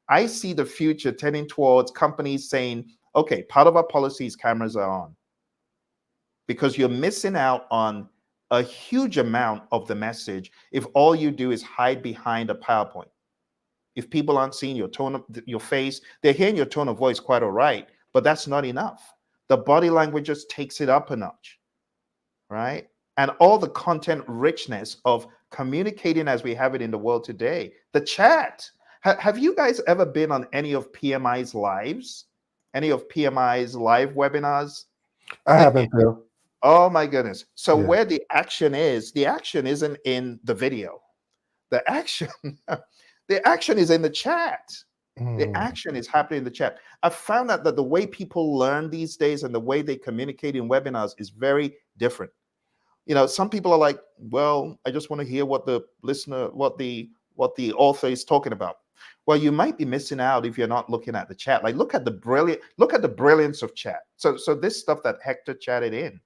[SPEAKER 1] I see the future tending towards companies saying, okay, part of our policies, cameras are on, because you're missing out on a huge amount of the message if all you do is hide behind a PowerPoint. If people aren't seeing your tone of your face, they're hearing your tone of voice quite all right, but that's not enough. The body language just takes it up a notch, right? And all the content richness of communicating as we have it in the world today. The chat. Have you guys ever been on any of PMI's lives? Any of PMI's live webinars?
[SPEAKER 3] I haven't, Phil.
[SPEAKER 1] Oh my goodness. So
[SPEAKER 3] Yeah.
[SPEAKER 1] where the action isn't in the video. The action, the action is in the chat. The action is happening in the chat. I've found out that the way people learn these days and the way they communicate in webinars is very different. You know, some people are like, well, I just want to hear what the listener, what the author is talking about. Well, you might be missing out if you're not looking at the chat. Like, look at the brilliance of chat. So this stuff that Hector chatted in,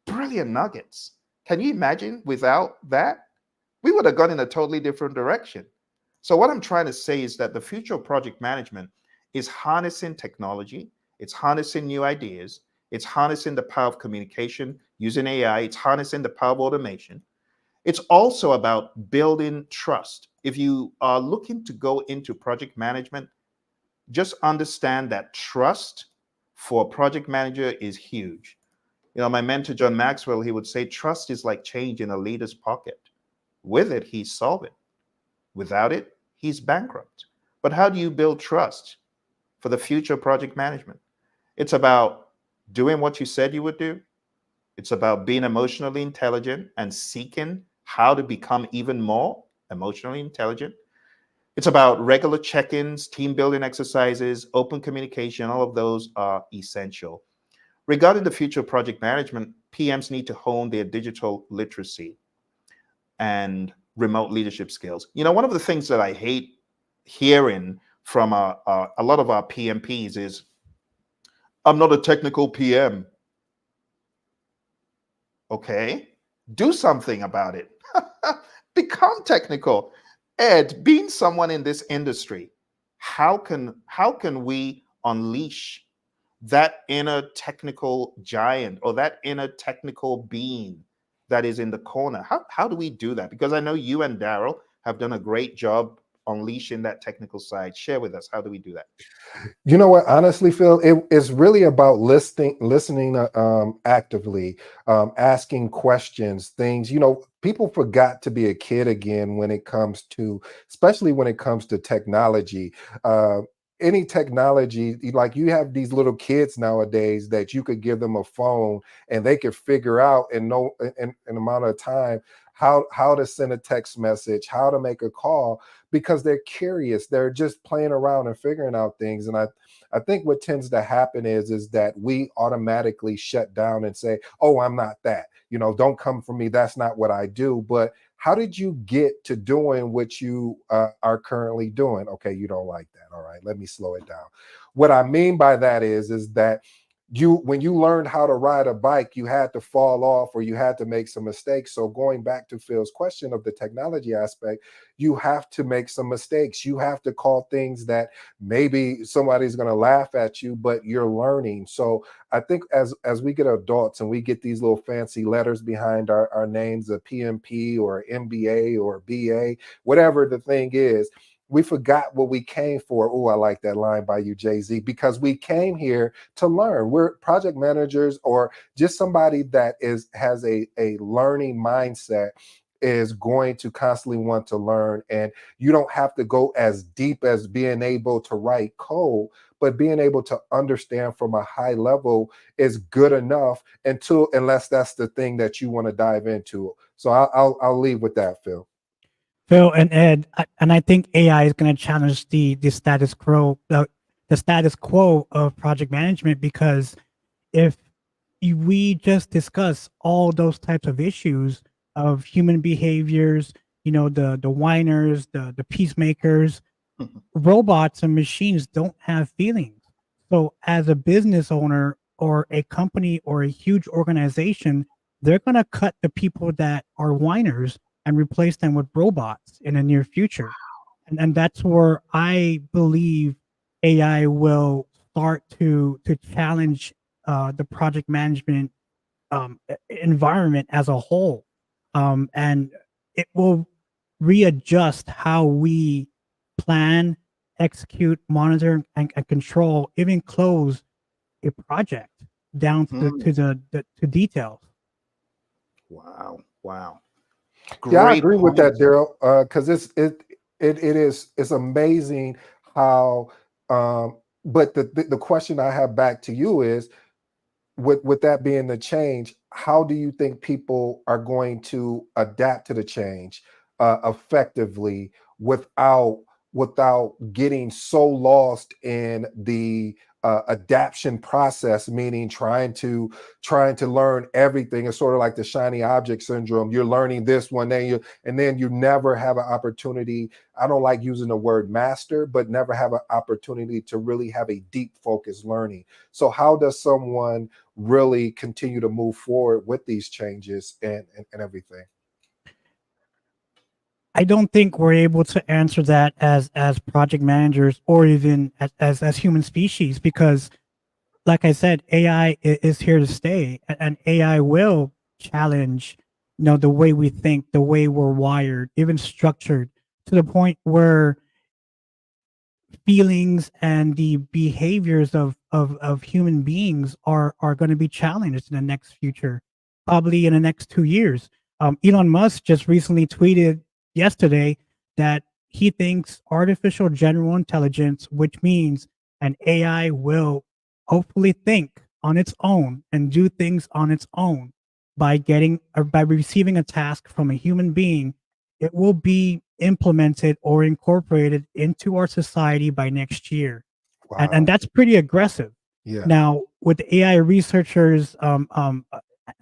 [SPEAKER 1] brilliant nuggets. Can you imagine without that? We would have gone in a totally different direction. So what I'm trying to say is that the future of project management is harnessing technology. It's harnessing new ideas. It's harnessing the power of communication using AI. It's harnessing the power of automation. It's also about building trust. If you are looking to go into project management, just understand that trust for a project manager is huge. My mentor, John Maxwell, he would say, trust is like change in a leader's pocket. With it, he's solvent. Without it, he's bankrupt. But how do you build trust for the future of project management? It's about doing what you said you would do. It's about being emotionally intelligent and seeking how to become even more emotionally intelligent. It's about regular check-ins, team building exercises, open communication. All of those are essential. Regarding the future of project management, PMs need to hone their digital literacy and remote leadership skills. One of the things that I hate hearing from a lot of our PMPs is, I'm not a technical PM. Okay, do something about it. Become technical. Ed, being someone in this industry, how can we unleash that inner technical giant or that inner technical being that is in the corner? How do we do that? Because I know you and Darryl have done a great job unleashing that technical side. Share with us, how do we do that?
[SPEAKER 3] You know what? Honestly, Phil, it's really about listening actively, asking questions, things. People forgot to be a kid again when it comes to, especially when it comes to technology. Any technology, like you have these little kids nowadays that you could give them a phone and they could figure out in an amount of time how to send a text message, how to make a call, because they're curious. They're just playing around and figuring out things. And I think what tends to happen is that we automatically shut down and say, oh, I'm not that. Don't come for me. That's not what I do. But how did you get to doing what you are currently doing? Okay, you don't like that. All right, let me slow it down. What I mean by that is that when you learned how to ride a bike, you had to fall off or you had to make some mistakes. So going back to Phil's question of the technology aspect, you have to make some mistakes. You have to call things that maybe somebody's going to laugh at you, but you're learning. So I think as we get adults and we get these little fancy letters behind our names, a PMP or MBA or BA, whatever the thing is, we forgot what we came for. Oh, I like that line by you, Jay-Z, because we came here to learn. We're project managers, or just somebody that has a learning mindset is going to constantly want to learn. And you don't have to go as deep as being able to write code, but being able to understand from a high level is good enough unless that's the thing that you want to dive into. So I'll leave with that, Phil.
[SPEAKER 2] Phil and Ed, and I think AI is going to challenge the status quo, the status quo of project management, because if we just discuss all those types of issues of human behaviors, the whiners, the peacemakers, robots and machines don't have feelings. So as a business owner or a company or a huge organization, they're going to cut the people that are whiners and replace them with robots in the near future. And that's where I believe AI will start to challenge the project management environment as a whole. And it will readjust how we plan, execute, monitor, and control, even close a project down to the details.
[SPEAKER 1] Wow.
[SPEAKER 3] Yeah, I
[SPEAKER 1] Great
[SPEAKER 3] agree with that,
[SPEAKER 1] points.
[SPEAKER 3] Darryl, because it's amazing how. But the question I have back to you is, with that being the change, how do you think people are going to adapt to the change effectively without getting so lost in the adaptation process, meaning trying to learn everything? It's sort of like the shiny object syndrome. You're learning this one, and then you never have an opportunity. I don't like using the word master, but never have an opportunity to really have a deep focused learning. So how does someone really continue to move forward with these changes and everything?
[SPEAKER 2] I don't think we're able to answer that as project managers or even as human species, because like I said, AI is here to stay, and AI will challenge, the way we think, the way we're wired, even structured, to the point where feelings and the behaviors of human beings are going to be challenged in the next future, probably in the next 2 years. Elon Musk just recently tweeted yesterday that he thinks artificial general intelligence, which means an AI will hopefully think on its own and do things on its own by getting or by receiving a task from a human being, it will be implemented or incorporated into our society by next year. And
[SPEAKER 3] Wow.
[SPEAKER 2] that's pretty aggressive.
[SPEAKER 3] Yeah.
[SPEAKER 2] Now, with the AI researchers and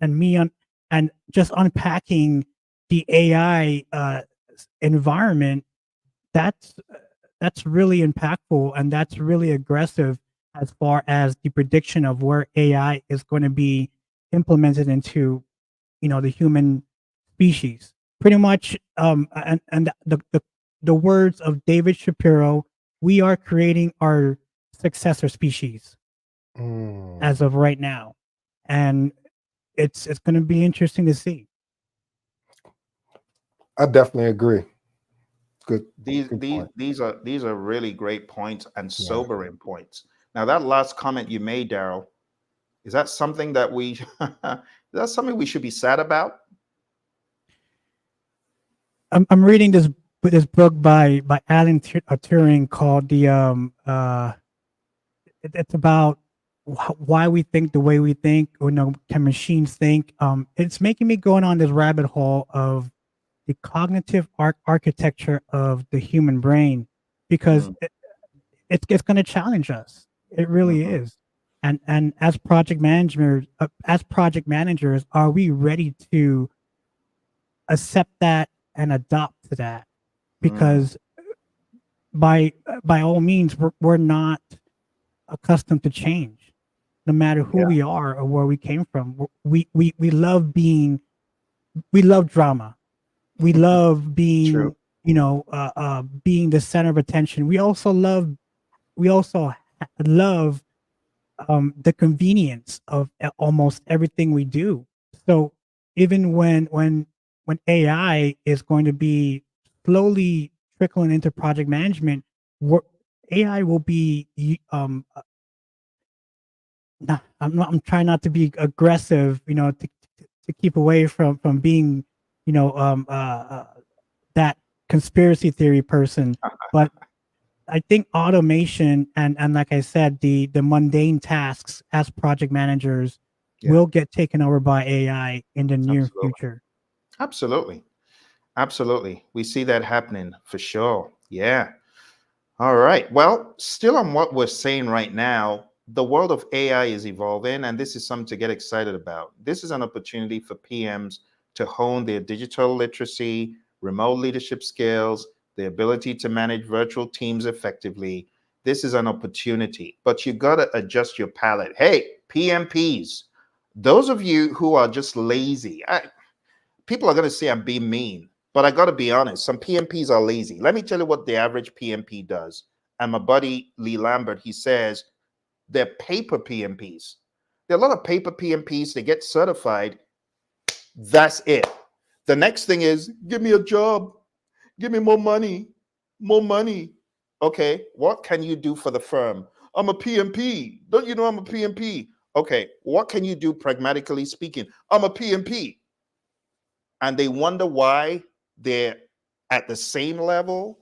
[SPEAKER 2] me on and just unpacking the AI environment, that's that's really impactful and that's really aggressive as far as the prediction of where AI is going to be implemented into, the human species. Pretty much, and the words of David Shapiro, we are creating our successor species
[SPEAKER 3] Mm,
[SPEAKER 2] as of right now, and it's going to be interesting to see.
[SPEAKER 3] I definitely agree. Good,
[SPEAKER 1] These
[SPEAKER 3] good
[SPEAKER 1] these
[SPEAKER 3] point.
[SPEAKER 1] these are really great points and
[SPEAKER 3] Yeah.
[SPEAKER 1] sobering points. Now, that last comment you made, Darryl, is that something that we is that something we should be sad about?
[SPEAKER 2] I'm reading this book by Alan Turing called it's about why we think the way we think, or can machines think. It's making me going on this rabbit hole of the cognitive architecture of the human brain, because
[SPEAKER 1] Mm,
[SPEAKER 2] it's going to challenge us. It really
[SPEAKER 1] mhm.
[SPEAKER 2] is. And as project managers, are we ready to accept that and adopt to that?
[SPEAKER 1] Mm,
[SPEAKER 2] Because by all means, we're not accustomed to change, no matter who
[SPEAKER 1] yeah,
[SPEAKER 2] we are or where we came from. We love we love drama. We love
[SPEAKER 1] true.
[SPEAKER 2] being the center of attention. We also love the convenience of almost everything we do. So even when AI is going to be slowly trickling into project management, what AI will be I'm trying not to be aggressive, to keep away from being, you know, that conspiracy theory person. But I think automation and like I said, the mundane tasks as project managers
[SPEAKER 1] Yeah,
[SPEAKER 2] will get taken over by AI in the near
[SPEAKER 1] absolutely.
[SPEAKER 2] future.
[SPEAKER 1] Absolutely. Absolutely. We see that happening for sure. Yeah. All right. Well, still on what we're saying right now, the world of AI is evolving, and this is something to get excited about. This is an opportunity for PMs to hone their digital literacy, remote leadership skills, the ability to manage virtual teams effectively. This is an opportunity, but you got to adjust your palate. Hey, PMPs, those of you who are just lazy, people are going to say I'm being mean, but I got to be honest. Some PMPs are lazy. Let me tell you what the average PMP does. And my buddy Lee Lambert, he says they're paper PMPs. There are a lot of paper PMPs. They get certified. That's it. The next thing is give me a job, give me more money, more money. Okay, what can you do for the firm? I'm a PMP. Don't you know I'm a PMP? Okay, what can you do pragmatically speaking? I'm a PMP, and they wonder why they're at the same level.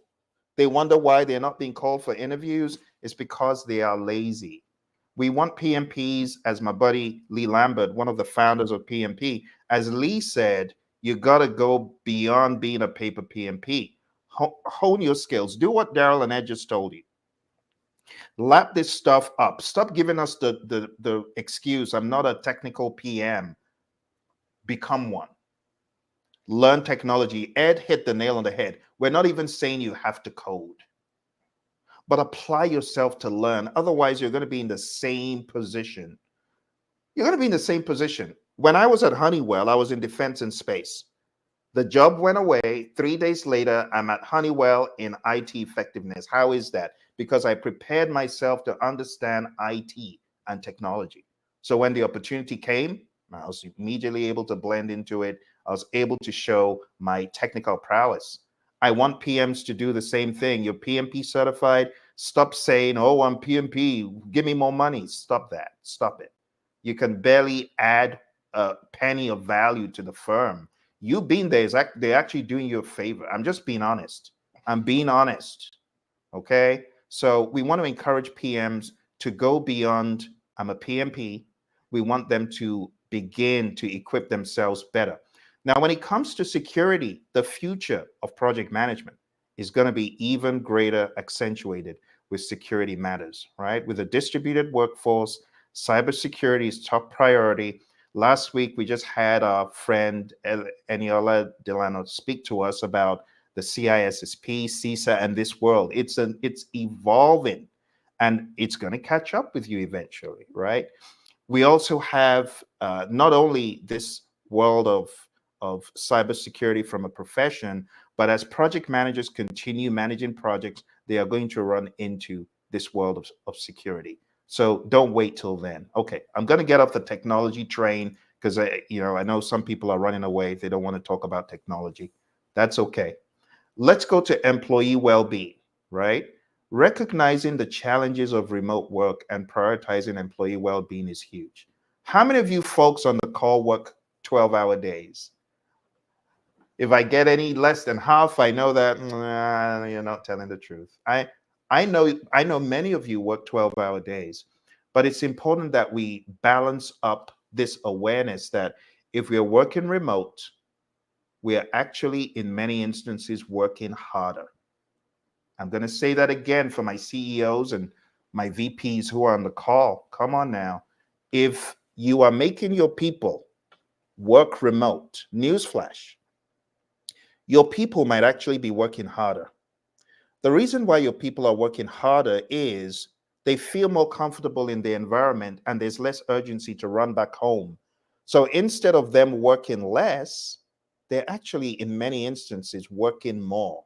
[SPEAKER 1] They wonder why they're not being called for interviews. It's because they are lazy. We want PMPs, as my buddy Lee Lambert, one of the founders of PMP, as Lee said, you got to go beyond being a paper PMP. Hone your skills. Do what Darryl and Ed just told you. Lap this stuff up. Stop giving us the excuse, I'm not a technical PM. Become one. Learn technology. Ed hit the nail on the head. We're not even saying you have to code, but apply yourself to learn. Otherwise, you're going to be in the same position. You're going to be in the same position. When I was at Honeywell, I was in defense and space. The job went away. 3 days later, I'm at Honeywell in IT effectiveness. How is that? Because I prepared myself to understand IT and technology. So when the opportunity came, I was immediately able to blend into it. I was able to show my technical prowess. I want PMs to do the same thing. You're PMP certified. Stop saying, oh, I'm PMP, give me more money. Stop that. Stop it. You can barely add a penny of value to the firm. You being there they're actually doing you a favor. I'm just being honest. I'm being honest. Okay. So we want to encourage PMs to go beyond, I'm a PMP. We want them to begin to equip themselves better. Now, when it comes to security, the future of project management is going to be even greater accentuated with security matters, right? With a distributed workforce, cybersecurity is top priority. Last week, we just had our friend Eniola Delano speak to us about the CISSP, CISA, and this world. It's evolving, and it's going to catch up with you eventually, right? We also have not only this world of cybersecurity from a profession, but as project managers continue managing projects, they are going to run into this world of security. So don't wait till then. Okay, I'm going to get off the technology train because I know some people are running away. They don't want to talk about technology. That's okay. Let's go to employee well-being, right? Recognizing the challenges of remote work and prioritizing employee well-being is huge. How many of you folks on the call work 12-hour days? If I get any less than half, I know that you're not telling the truth. I know many of you work 12-hour days, but it's important that we balance up this awareness that if we are working remote, we are actually in many instances working harder. I'm going to say that again for my CEOs and my VPs who are on the call. Come on now. If you are making your people work remote, newsflash, your people might actually be working harder. The reason why your people are working harder is they feel more comfortable in the environment and there's less urgency to run back home. So instead of them working less, they're actually in many instances working more.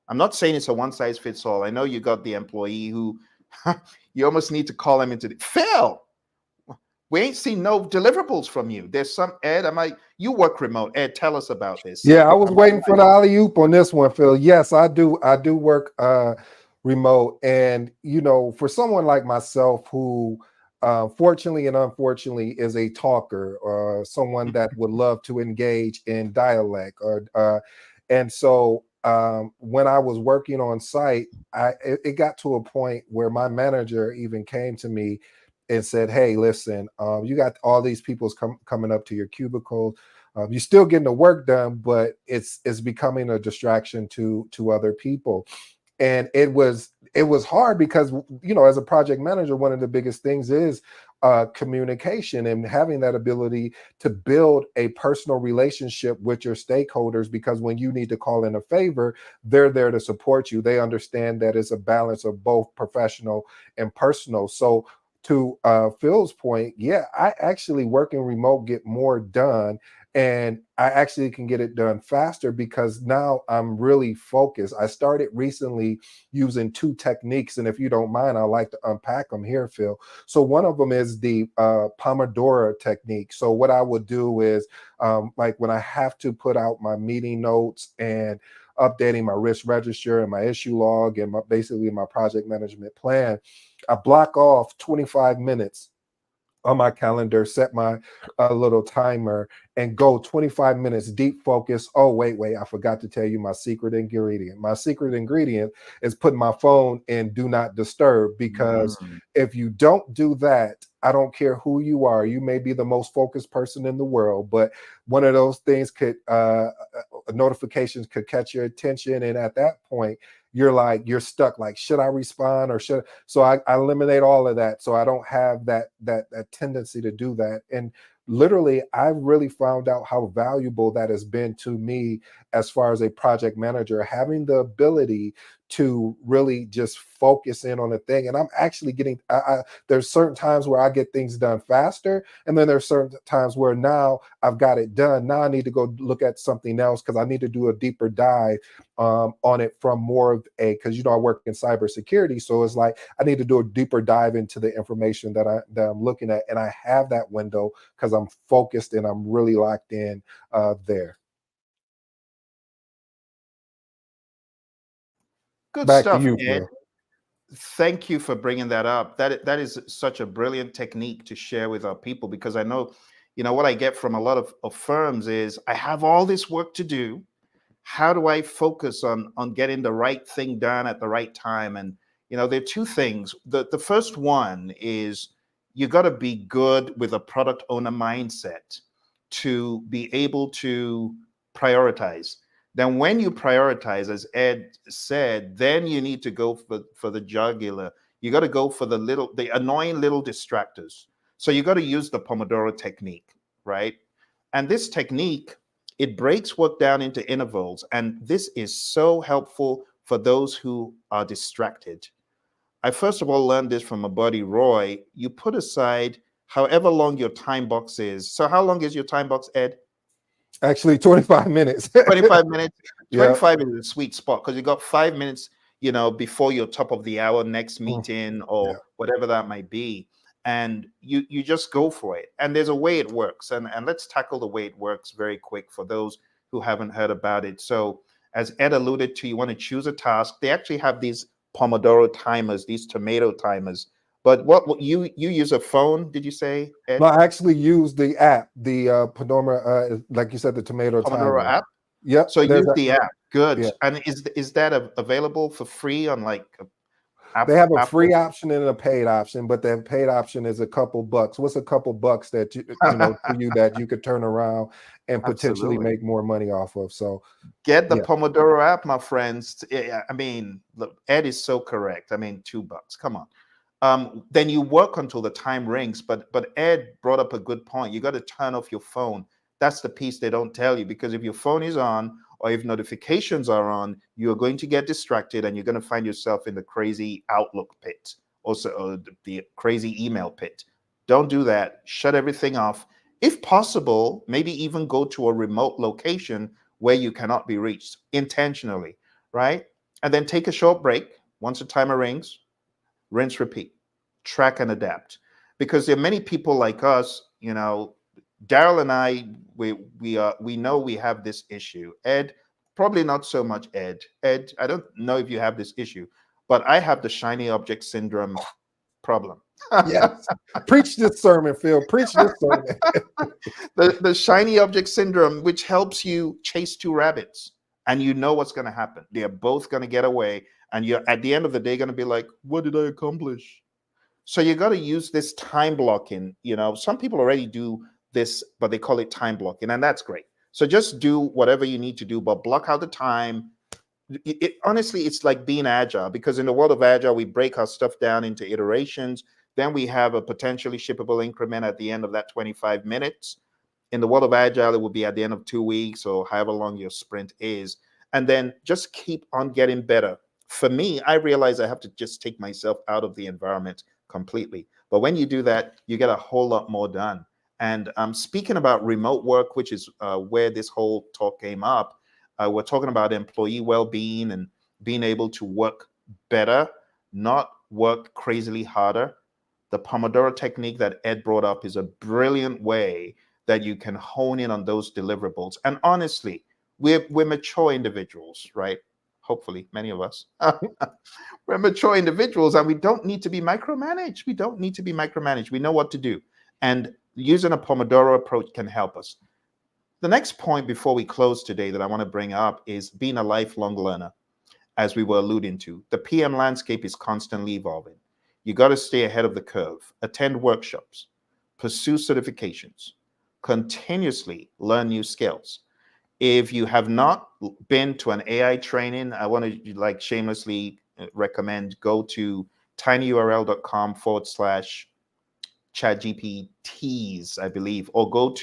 [SPEAKER 1] I'm not saying it's a one size fits all. I know you got the employee who you almost need to call him into the Phil. We ain't seen no deliverables from you. There's some Ed. You work remote. Ed, tell us about this.
[SPEAKER 3] Yeah, I was waiting for the alley oop on this one, Phil. Yes, I do. I do work remote, and for someone like myself who, fortunately and unfortunately, is a talker or someone that would love to engage in dialect, and so when I was working on site, it got to a point where my manager even came to me and said, "Hey, listen, you got all these people coming up to your cubicle. You're still getting the work done, but it's becoming a distraction to other people." And it was hard because as a project manager, one of the biggest things is communication and having that ability to build a personal relationship with your stakeholders, because when you need to call in a favor, they're there to support you. They understand that it's a balance of both professional and personal. So to Phil's point, yeah, I actually working remote get more done, and I actually can get it done faster because now I'm really focused. I started recently using two techniques, and if you don't mind, I'd like to unpack them here, Phil. So one of them is the Pomodoro technique. So what I would do is like when I have to put out my meeting notes and updating my risk register and my issue log and basically my project management plan, I block off 25 minutes on my calendar, set my little timer, and go 25 minutes deep focus. Oh, wait, I forgot to tell you my secret ingredient. My secret ingredient is putting my phone in do not disturb, because if you don't do that, I don't care who you are. You may be the most focused person in the world, but one of those things could, notifications could catch your attention. And at that point, you're stuck. Like, should I respond or should? So I eliminate all of that, so I don't have that tendency to do that. And literally, I've really found out how valuable that has been to me as far as a project manager, having the ability to really just focus in on a thing. And I'm actually getting, there's certain times where I get things done faster. And then there's certain times where now I've got it done. Now I need to go look at something else because I need to do a deeper dive on it from more of because I work in cybersecurity. So it's like, I need to do a deeper dive into the information that I'm looking at. And I have that window because I'm focused and I'm really locked in there.
[SPEAKER 1] Good
[SPEAKER 3] Back
[SPEAKER 1] stuff,
[SPEAKER 3] to you,
[SPEAKER 1] Ed.
[SPEAKER 3] Phil.
[SPEAKER 1] Thank you for bringing that up. That is such a brilliant technique to share with our people, because I know, what I get from a lot of firms is, I have all this work to do. How do I focus on getting the right thing done at the right time? And there are two things. The first one is, you got to be good with a product owner mindset to be able to prioritize. Then when you prioritize, as Ed said, then you need to go for the jugular. You got to go for the annoying little distractors. So you got to use the Pomodoro technique, right? And this technique, it breaks work down into intervals. And this is so helpful for those who are distracted. I first of all learned this from my buddy Roy. You put aside however long your time box is. So how long is your time box, Ed?
[SPEAKER 3] Actually, 25 minutes.
[SPEAKER 1] 25 minutes.
[SPEAKER 3] Yeah.
[SPEAKER 1] 25 is a sweet spot, because you got 5 minutes, before your top of the hour next meeting, or
[SPEAKER 3] Yeah.
[SPEAKER 1] whatever that might be. And you just go for it. And there's a way it works. And let's tackle the way it works very quick for those who haven't heard about it. So as Ed alluded to, you want to choose a task. They actually have these Pomodoro timers, these tomato timers. But what you use a phone, did you say, Ed?
[SPEAKER 3] No, I actually use the app, the Pomodoro, like you said, the tomato
[SPEAKER 1] Pomodoro
[SPEAKER 3] timer.
[SPEAKER 1] app?
[SPEAKER 3] Yep.
[SPEAKER 1] So use the app. Good.
[SPEAKER 3] Yeah.
[SPEAKER 1] And is that available for free on like
[SPEAKER 3] They have a
[SPEAKER 1] Apple?
[SPEAKER 3] free option and a paid option, but that paid option is a couple bucks. What's a couple bucks that to you that you could turn around and potentially
[SPEAKER 1] Absolutely.
[SPEAKER 3] make more money off of? So
[SPEAKER 1] Get the
[SPEAKER 3] yeah.
[SPEAKER 1] Pomodoro app, my friends. I mean, look, Ed is so correct. I mean, $2. Come on. Then you work until the time rings. But Ed brought up a good point. You got to turn off your phone. That's the piece they don't tell you, because if your phone is on, or if notifications are on, you're going to get distracted, and you're going to find yourself in the crazy Outlook pit, also, or the crazy email pit. Don't do that. Shut everything off. If possible, maybe even go to a remote location where you cannot be reached intentionally, right? And then take a short break. Once the timer rings, rinse, repeat, track and adapt. Because there are many people like us, Darryl and I, we know we have this issue. Ed, probably not so much Ed. Ed, I don't know if you have this issue, but I have the shiny object syndrome problem.
[SPEAKER 3] Yes. Preach this sermon, Phil. Preach this sermon.
[SPEAKER 1] The shiny object syndrome, which helps you chase two rabbits, and you know what's going to happen. They're both going to get away, and you're at the end of the day going to be like, what did I accomplish? So you got to use this time blocking. Some people already do this, but they call it time blocking, and that's great. So just do whatever you need to do, but block out the time. Honestly, it's like being agile, because in the world of agile, we break our stuff down into iterations. Then we have a potentially shippable increment at the end of that 25 minutes. In the world of agile, it would be at the end of 2 weeks, or however long your sprint is. And then just keep on getting better. For me, I realize I have to just take myself out of the environment completely. But when you do that, you get a whole lot more done. And speaking about remote work, which is where this whole talk came up, we're talking about employee well-being and being able to work better, not work crazily harder. The Pomodoro technique that Ed brought up is a brilliant way that you can hone in on those deliverables. And honestly, we're mature individuals, right? Hopefully, many of us. We're mature individuals, and we don't need to be micromanaged. We don't need to be micromanaged. We know what to do. And using a Pomodoro approach can help us. The next point before we close today that I want to bring up is being a lifelong learner, as we were alluding to. The PM landscape is constantly evolving. You got to stay ahead of the curve, attend workshops, pursue certifications, continuously learn new skills. If you have not been to an AI training, I want to shamelessly recommend go to tinyurl.com/ChatGPTs, I believe, or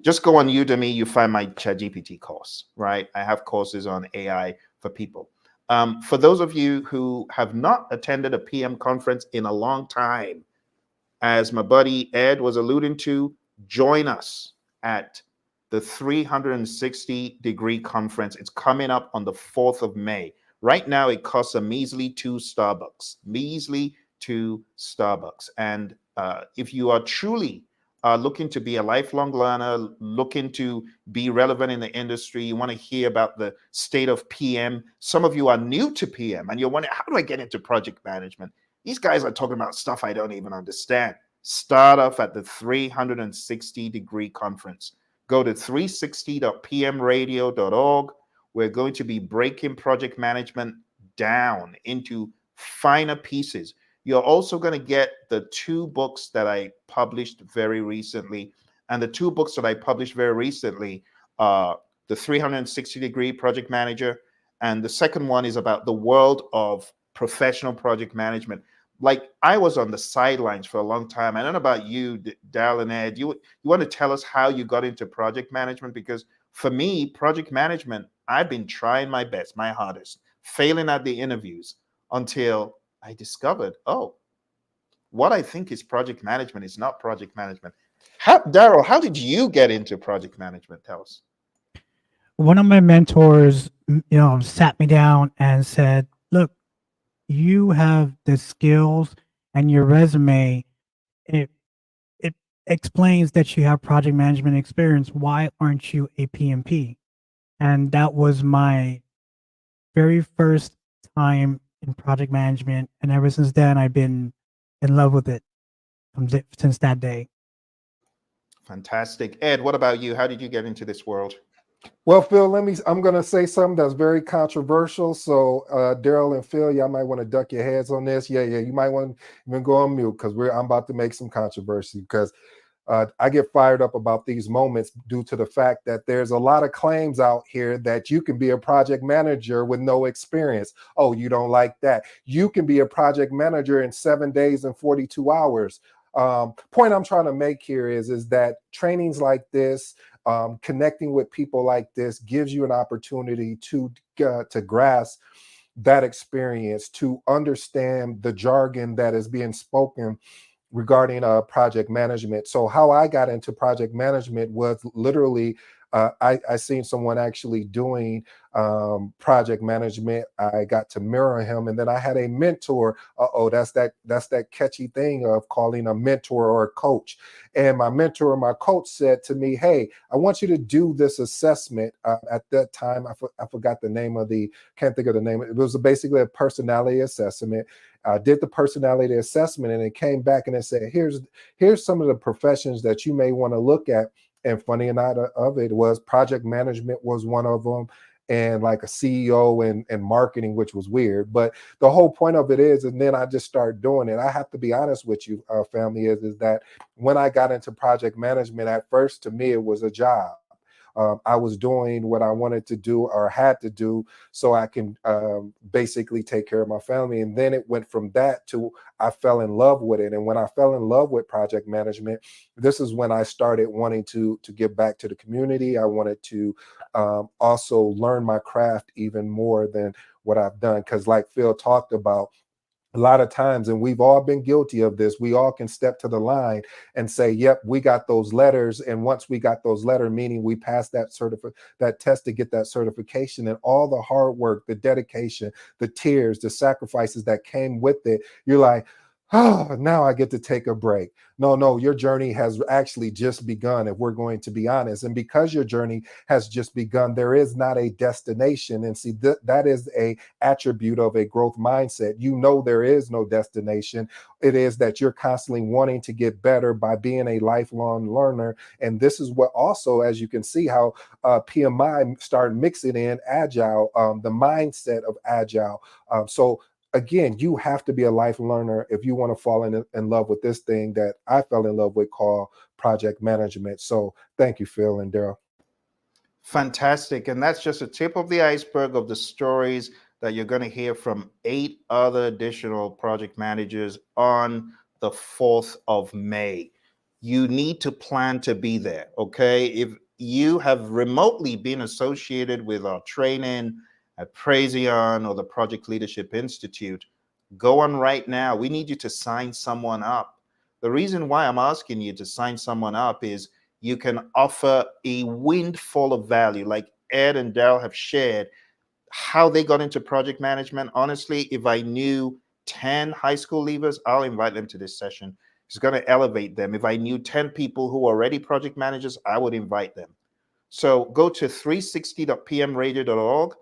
[SPEAKER 1] just go on Udemy. You find my ChatGPT course, right? I have courses on AI for people. For those of you who have not attended a PM conference in a long time, as my buddy Ed was alluding to, join us at the 360-degree conference. It's coming up on the 4th of May. Right now, it costs a measly $2 Starbucks. Measly $2 Starbucks. And if you are truly are looking to be a lifelong learner, looking to be relevant in the industry, you want to hear about the state of PM. Some of you are new to PM and you're wondering, how do I get into project management? These guys are talking about stuff I don't even understand. Start off at the 360-degree conference. Go to 360.pmradio.org. We're going to be breaking project management down into finer pieces. You're also going to get the 2 books that I published very recently. And the 2 books that I published very recently are The 360-Degree Project Manager. And the second one is about the world of professional project management. Like, I was on the sidelines for a long time. I don't know about you, Darryl and Ed. You want to tell us how you got into project management? Because for me, project management, I've been trying my best, my hardest, failing at the interviews until I discovered, oh, what I think is project management is not project management. Darryl, how did you get into project management? Tell us.
[SPEAKER 2] One of my mentors, sat me down and said, "Look, you have the skills, and your resume, it explains that you have project management experience. Why aren't you a PMP?" And that was my very first time in project management, and ever since then, I've been in love with it since that day.
[SPEAKER 1] Fantastic. Ed, what about you? How did you get into this world?
[SPEAKER 3] Well, Phil, I'm going to say something that's very controversial. So, Darryl and Phil, y'all might want to duck your heads on this. Yeah, you might want to even go on mute because I'm about to make some controversy because I get fired up about these moments due to the fact that there's a lot of claims out here that you can be a project manager with no experience. Oh, you don't like that? You can be a project manager in 7 days and 42 hours. Point I'm trying to make here is that trainings like this, connecting with people like this, gives you an opportunity to grasp that experience, to understand the jargon that is being spoken regarding project management. So how I got into project management was literally I seen someone actually doing project management. I got to mirror him, and then I had a mentor. That's that catchy thing of calling a mentor or a coach. And my mentor and my coach said to me, "Hey, I want you to do this assessment." At that time, I forgot the name of can't think of the name. It was basically a personality assessment. I did the personality assessment, and it came back and it said, here's some of the professions that you may want to look at. And funny enough of it was project management was one of them, and like a CEO and marketing, which was weird. But the whole point of it is, and then I just started doing it. I have to be honest with you, family, is that when I got into project management, at first, to me, it was a job. I was doing what I wanted to do or had to do so I can basically take care of my family. And then it went from that to I fell in love with it. And when I fell in love with project management, this is when I started wanting to give back to the community. I wanted to also learn my craft even more than what I've done. Because like Phil talked about, a lot of times, and we've all been guilty of this, we all can step to the line and say, yep, we got those letters. And once we got those letters, meaning we passed that test to get that certification, and all the hard work, the dedication, the tears, the sacrifices that came with it, you're like, oh, now I get to take a break. No, your journey has actually just begun, if we're going to be honest. And because your journey has just begun, there is not a destination. And see, that is a attribute of a growth mindset. You know, there is no destination. It is that you're constantly wanting to get better by being a lifelong learner. And this is what also, as you can see, how PMI started mixing in agile, the mindset of agile. So again, you have to be a life learner if you want to fall in love with this thing that I fell in love with called project management. So thank you, Phil and Darryl.
[SPEAKER 1] Fantastic. And that's just a tip of the iceberg of the stories that you're going to hear from 8 other additional project managers on the 4th of May. You need to plan to be there, okay? If you have remotely been associated with our training at Praizion or the Project Leadership Institute, go on right now. We need you to sign someone up. The reason why I'm asking you to sign someone up is you can offer a windfall of value, like Ed and Darryl have shared how they got into project management. Honestly, if I knew 10 high school leavers, I'll invite them to this session. It's going to elevate them. If I knew 10 people who are already project managers, I would invite them. So go to 360.pmradio.org.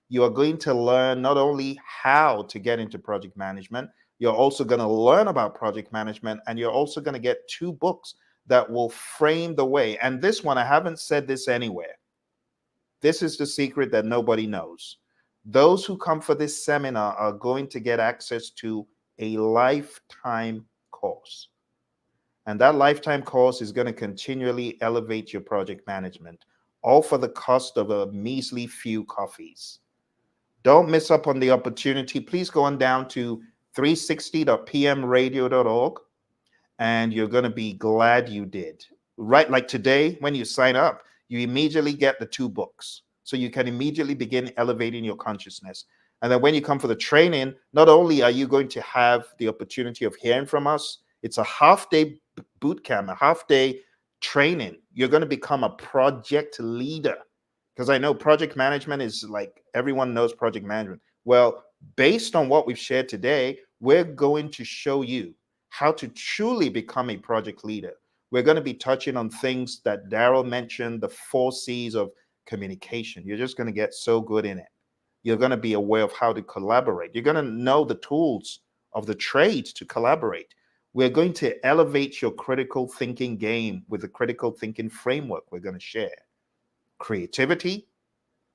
[SPEAKER 1] You are going to learn not only how to get into project management, you're also going to learn about project management, and you're also going to get 2 books that will frame the way. And this one, I haven't said this anywhere. This is the secret that nobody knows. Those who come for this seminar are going to get access to a lifetime course. And that lifetime course is going to continually elevate your project management, all for the cost of a measly few coffees. Don't miss up on the opportunity. Please go on down to 360.pmradio.org, and you're going to be glad you did. Right, like today, when you sign up, you immediately get the 2 books. So you can immediately begin elevating your consciousness. And then when you come for the training, not only are you going to have the opportunity of hearing from us, it's a half-day boot camp, a half-day training. You're going to become a project leader. Because I know project management is like, everyone knows project management. Well, based on what we've shared today, we're going to show you how to truly become a project leader. We're going to be touching on things that Darryl mentioned, the 4 C's of communication. You're just going to get so good in it. You're going to be aware of how to collaborate. You're going to know the tools of the trade to collaborate. We're going to elevate your critical thinking game with the critical thinking framework we're going to share. Creativity,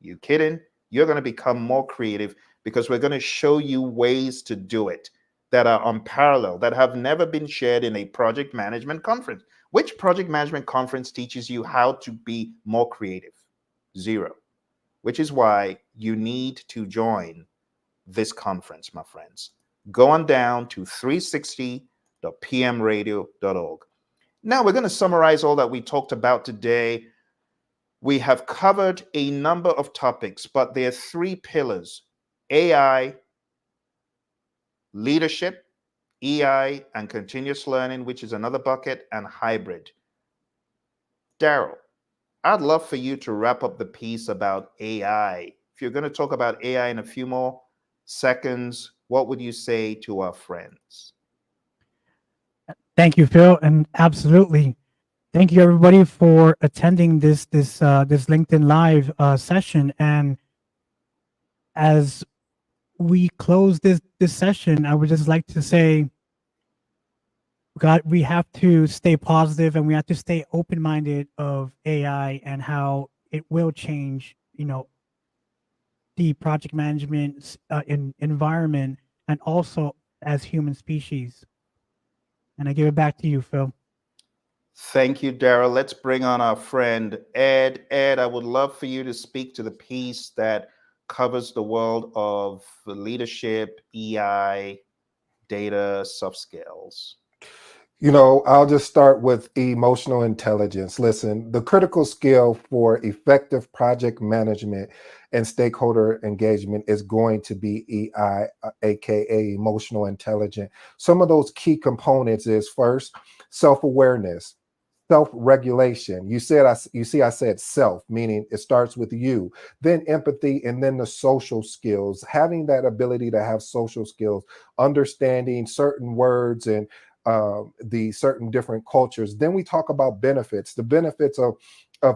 [SPEAKER 1] you kidding? You're going to become more creative because we're going to show you ways to do it that are unparalleled, that have never been shared in a project management conference. Which project management conference teaches you how to be more creative? 0. Which is why you need to join this conference, my friends. Go on down to 360.pmradio.org. Now we're going to summarize all that we talked about today. We have covered a number of topics, but there are 3 pillars: AI, leadership, EI, and continuous learning, which is another bucket, and hybrid. Darryl, I'd love for you to wrap up the piece about AI. If you're going to talk about AI in a few more seconds, what would you say to our friends?
[SPEAKER 2] Thank you, Phil, and absolutely. Thank you, everybody, for attending this LinkedIn Live session. And as we close this session, I would just like to say, God, we have to stay positive, and we have to stay open-minded of AI and how it will change, the project management environment, and also as human species. And I give it back to you, Phil.
[SPEAKER 1] Thank you, Darryl. Let's bring on our friend, Ed. Ed, I would love for you to speak to the piece that covers the world of leadership, EI, data, soft skills.
[SPEAKER 3] I'll just start with emotional intelligence. Listen, the critical skill for effective project management and stakeholder engagement is going to be EI, aka emotional intelligence. Some of those key components is, first, self-awareness, self-regulation. You see I said self, meaning it starts with you, then empathy, and then the social skills, having that ability to have social skills, understanding certain words and the certain different cultures. Then we talk about benefits, the benefits of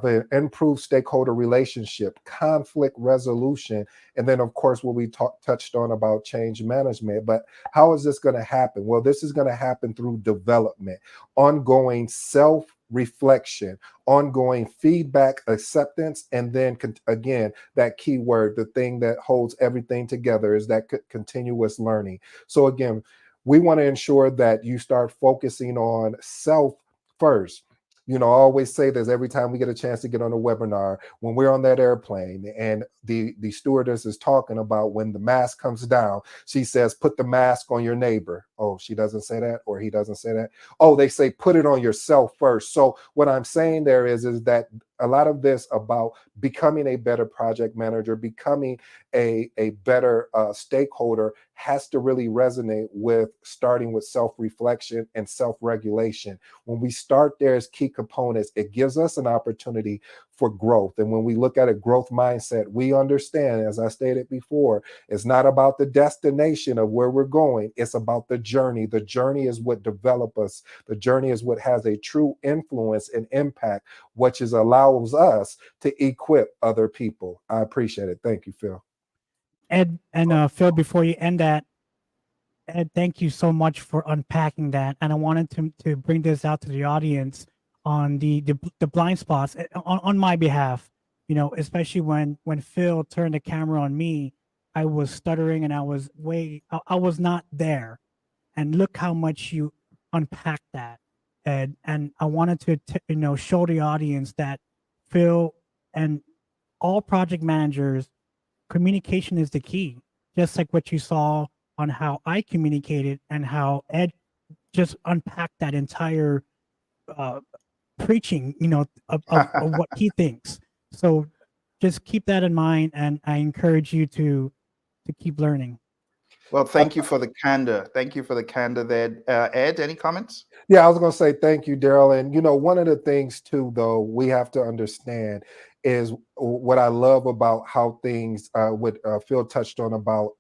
[SPEAKER 3] an improved stakeholder relationship, conflict resolution, and then of course what we touched on about change management. But how is this going to happen? Well, this is going to happen through development, ongoing self-reflection, ongoing feedback, acceptance, and then again, that key word, the thing that holds everything together, is that continuous learning. So again, we want to ensure that you start focusing on self first. I always say this every time we get a chance to get on a webinar, when we're on that airplane and the stewardess is talking about when the mask comes down, she says, put the mask on your neighbor. Oh, she doesn't say that, or he doesn't say that. Oh, they say, put it on yourself first. So what I'm saying there is that a lot of this about becoming a better project manager, becoming a better stakeholder, has to really resonate with starting with self-reflection and self-regulation. When we start there as key components, it gives us an opportunity for growth. And when we look at a growth mindset, we understand, as I stated before, it's not about the destination of where we're going. It's about the journey. The journey is what develops us. The journey is what has a true influence and impact, which is allows us to equip other people. I appreciate it. Thank you, Phil.
[SPEAKER 2] Ed and Phil, before you end that, Ed, thank you so much for unpacking that. And I wanted to bring this out to the audience on the blind spots on my behalf. You know, especially when Phil turned the camera on me, I was stuttering and I was not there. And look how much you unpacked that, Ed. And I wanted to show the audience that Phil and all project managers, communication is the key. Just like what you saw on how I communicated and how Ed just unpacked that entire preaching, of what he thinks. So just keep that in mind, and I encourage you to keep learning.
[SPEAKER 1] Well, thank you for the candor. Thank you for the candor there. Ed, any comments?
[SPEAKER 3] Yeah, I was going to say thank you, Darryl. And, one of the things, too, though, we have to understand is what I love about how things, what Phil touched on about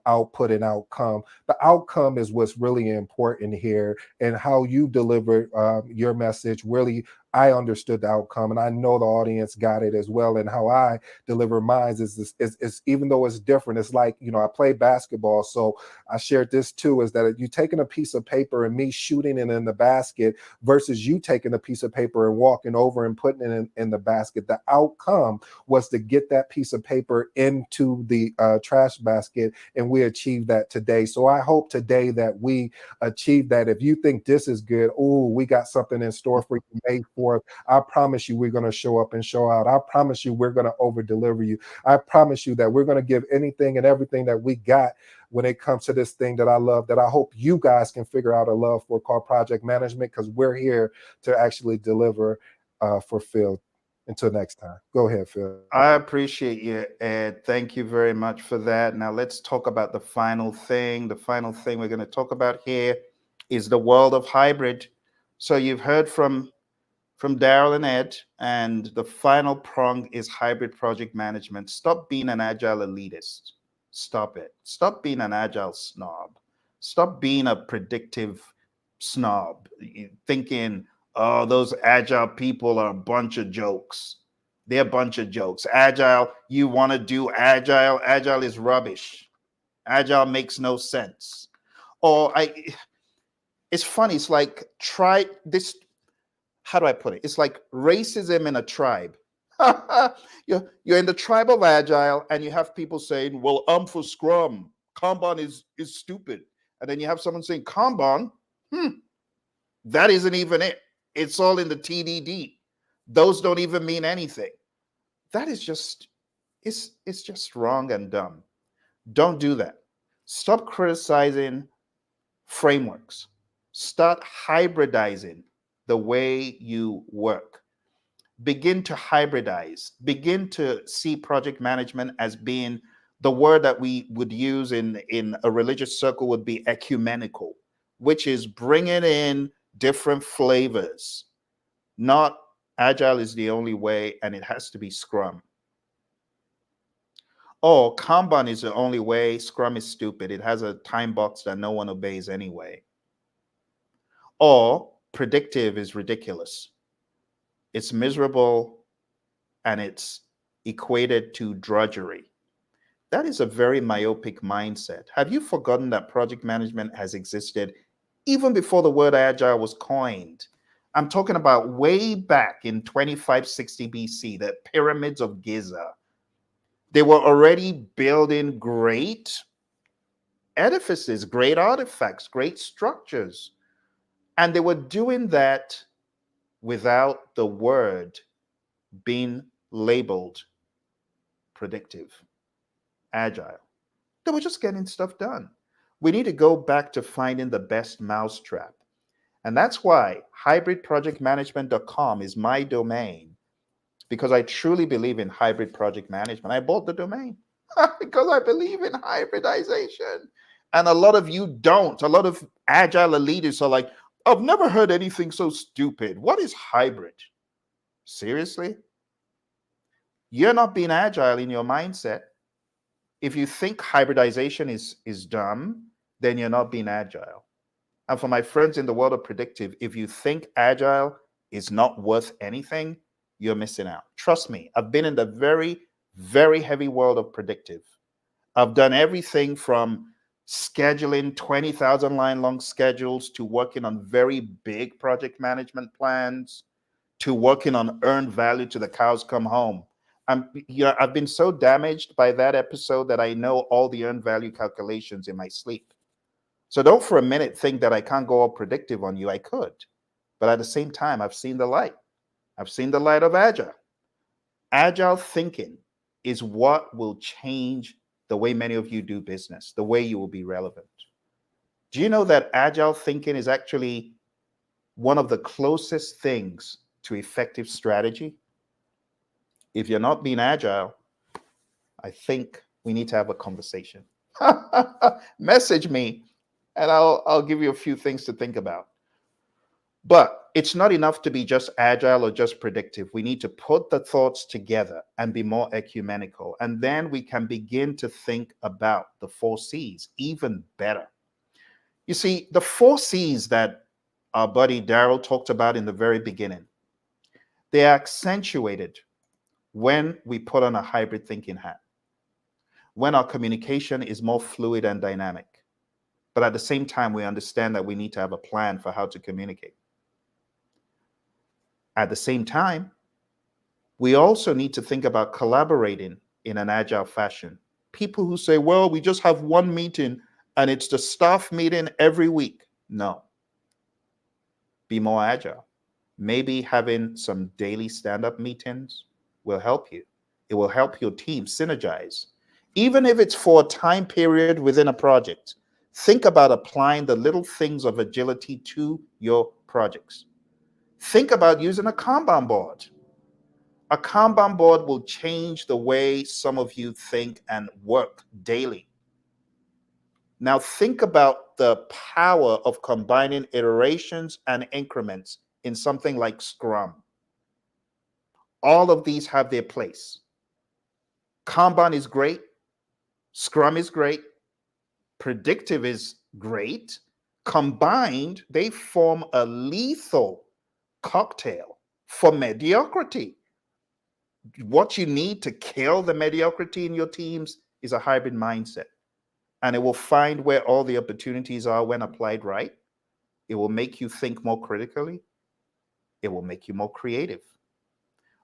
[SPEAKER 3] output and outcome. The outcome is what's really important here, and how you deliver your message. Really, I understood the outcome, and I know the audience got it as well. And how I deliver mine is even though it's different. It's like, I play basketball, so I shared this too. Is that you taking a piece of paper and me shooting it in the basket versus you taking a piece of paper and walking over and putting it in the basket. The outcome was to get that piece of paper into the trash basket, and we achieved that today. So I hope today that we achieve that. If you think this is good, oh, we got something in store for you, May 4th. I promise you we're going to show up and show out. I promise you we're going to over deliver you. I promise you that we're going to give anything and everything that we got when it comes to this thing that I love, that I hope you guys can figure out a love for, called project management, because we're here to actually deliver for Phil. Until next time. Go ahead, Phil.
[SPEAKER 1] I appreciate you, Ed. Thank you very much for that. Now let's talk about the final thing. The final thing we're going to talk about here is the world of hybrid. So you've heard from Darryl and Ed, and the final prong is hybrid project management. Stop being an agile elitist. Stop it. Stop being an agile snob. Stop being a predictive snob, thinking, oh, those agile people are a bunch of jokes. They're a bunch of jokes. Agile, you want to do agile? Agile is rubbish. Agile makes no sense. It's funny. It's like, try this. How do I put it? It's like racism in a tribe. You're in the tribe of agile, and you have people saying, well, I'm for Scrum. Kanban is stupid. And then you have someone saying, Kanban, that isn't even it. It's all in the TDD. Those don't even mean anything. That is just, it's just wrong and dumb. Don't do that. Stop criticizing frameworks. Start hybridizing the way you work. Begin to hybridize. Begin to see project management as being, the word that we would use in a religious circle would be ecumenical, which is bringing in different flavors. Not agile is the only way and it has to be Scrum. Or Kanban is the only way, Scrum is stupid. It has a time box that no one obeys anyway. Or predictive is ridiculous. It's miserable and it's equated to drudgery. That is a very myopic mindset. Have you forgotten that project management has existed even before the word agile was coined? I'm talking about way back in 2560 BC, the pyramids of Giza. They were already building great edifices, great artifacts, great structures. And they were doing that without the word being labeled predictive, agile. They were just getting stuff done. We need to go back to finding the best mousetrap. And that's why hybridprojectmanagement.com is my domain, because I truly believe in hybrid project management. I bought the domain because I believe in hybridization. And a lot of you don't. A lot of agile leaders are like, I've never heard anything so stupid. What is hybrid? Seriously? You're not being agile in your mindset. If you think hybridization is dumb, then you're not being agile. And for my friends in the world of predictive, if you think agile is not worth anything, you're missing out. Trust me, I've been in the very, very heavy world of predictive. I've done everything from scheduling 20,000 line long schedules to working on very big project management plans to working on earned value to the cows come home. I've been so damaged by that episode that I know all the earned value calculations in my sleep. So don't for a minute think that I can't go all predictive on you. I could. But at the same time, I've seen the light. I've seen the light of agile. Agile thinking is what will change the way many of you do business, the way you will be relevant. Do you know that agile thinking is actually one of the closest things to effective strategy? If you're not being agile, I think we need to have a conversation. Message me and I'll give you a few things to think about. But it's not enough to be just agile or just predictive. We need to put the thoughts together and be more ecumenical. And then we can begin to think about the 4 C's even better. You see, the 4 C's that our buddy Darryl talked about in the very beginning, they are accentuated when we put on a hybrid thinking hat, when our communication is more fluid and dynamic. But at the same time, we understand that we need to have a plan for how to communicate. At the same time, we also need to think about collaborating in an agile fashion. People who say, well, we just have one meeting and it's the staff meeting every week. No. Be more agile. Maybe having some daily stand-up meetings will help you. It will help your team synergize. Even if it's for a time period within a project, think about applying the little things of agility to your projects. Think about using a Kanban board. A Kanban board will change the way some of you think and work daily. Now think about the power of combining iterations and increments in something like Scrum. All of these have their place. Kanban is great. Scrum is great. Predictive is great. Combined, they form a lethal cocktail for mediocrity. What you need to kill the mediocrity in your teams is a hybrid mindset. And it will find where all the opportunities are when applied right. It will make you think more critically. It will make you more creative.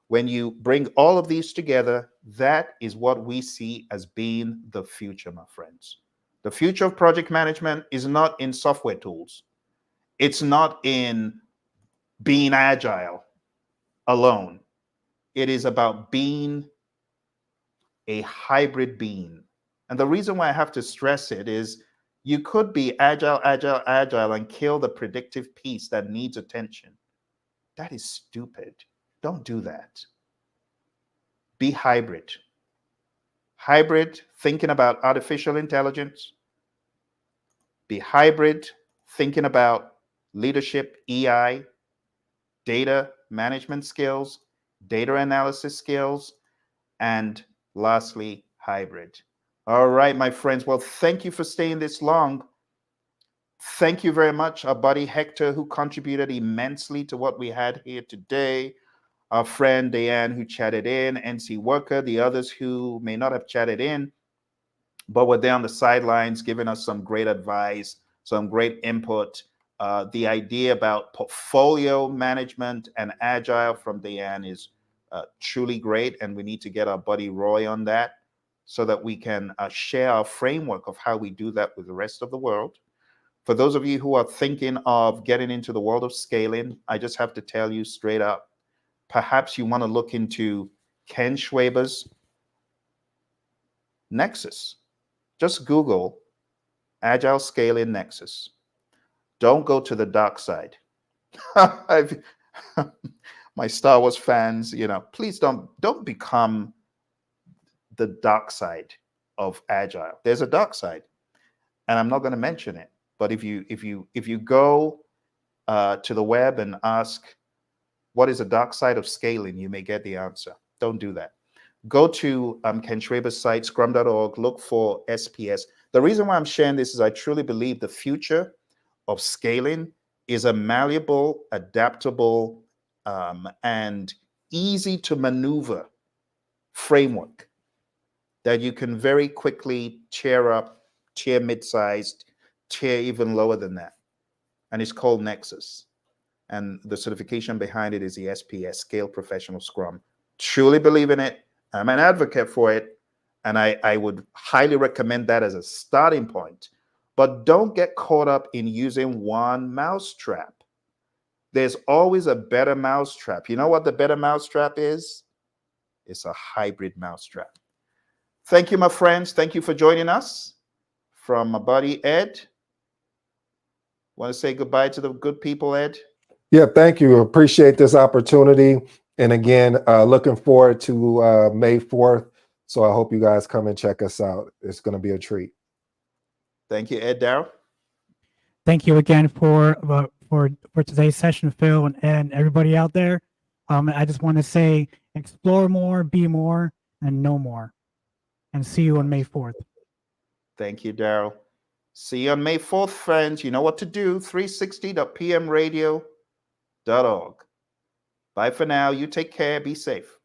[SPEAKER 1] When you bring all of these together, that is what we see as being the future, my friends. The future of project management is not in software tools. It's not in being agile alone. It is about being a hybrid being. And the reason why I have to stress it is you could be agile and kill the predictive piece that needs attention. That is stupid. Don't do that. Be hybrid. Hybrid, thinking about artificial intelligence. Be hybrid, thinking about leadership, EI, data management skills, data analysis skills, and lastly, hybrid. All right, my friends. Well, thank you for staying this long. Thank you very much, our buddy Hector, who contributed immensely to what we had here today. Our friend Diane, who chatted in, NC Worker, the others who may not have chatted in, but were there on the sidelines giving us some great advice, some great input. The idea about portfolio management and agile from Diane is truly great, and we need to get our buddy Roy on that so that we can share our framework of how we do that with the rest of the world. For those of you who are thinking of getting into the world of scaling, I just have to tell you straight up, perhaps you want to look into Ken Schwaber's Nexus. Just Google Agile Scaling Nexus. Don't go to the dark side. My Star Wars fans, please don't become the dark side of Agile. There's a dark side. and I'm not going to mention it. But if you go to the web and ask what is the dark side of scaling, you may get the answer. Don't do that. Go to Ken Schwaber's site, scrum.org, look for SPS. The reason why I'm sharing this is I truly believe the future of scaling is a malleable, adaptable, and easy to maneuver framework that you can very quickly tier up, tier mid-sized, tier even lower than that. And it's called Nexus. And the certification behind it is the SPS, Scale Professional Scrum. Truly believe in it. I'm an advocate for it. And I would highly recommend that as a starting point. But don't get caught up in using one mousetrap. There's always a better mousetrap. You know what the better mousetrap is? It's a hybrid mousetrap. Thank you, my friends. Thank you for joining us. From my buddy, Ed. Want to say goodbye to the good people, Ed?
[SPEAKER 3] Yeah, thank you. Appreciate this opportunity. And again, looking forward to May 4th. So I hope you guys come and check us out. It's going to be a treat.
[SPEAKER 1] Thank you, Ed. Darryl?
[SPEAKER 2] Thank you again for today's session, Phil, and everybody out there. I just want to say, explore more, be more, and know more. And see you on May 4th.
[SPEAKER 1] Thank you, Darryl. See you on May 4th, friends. You know what to do, 360.pmradio.org. Bye for now. You take care. Be safe.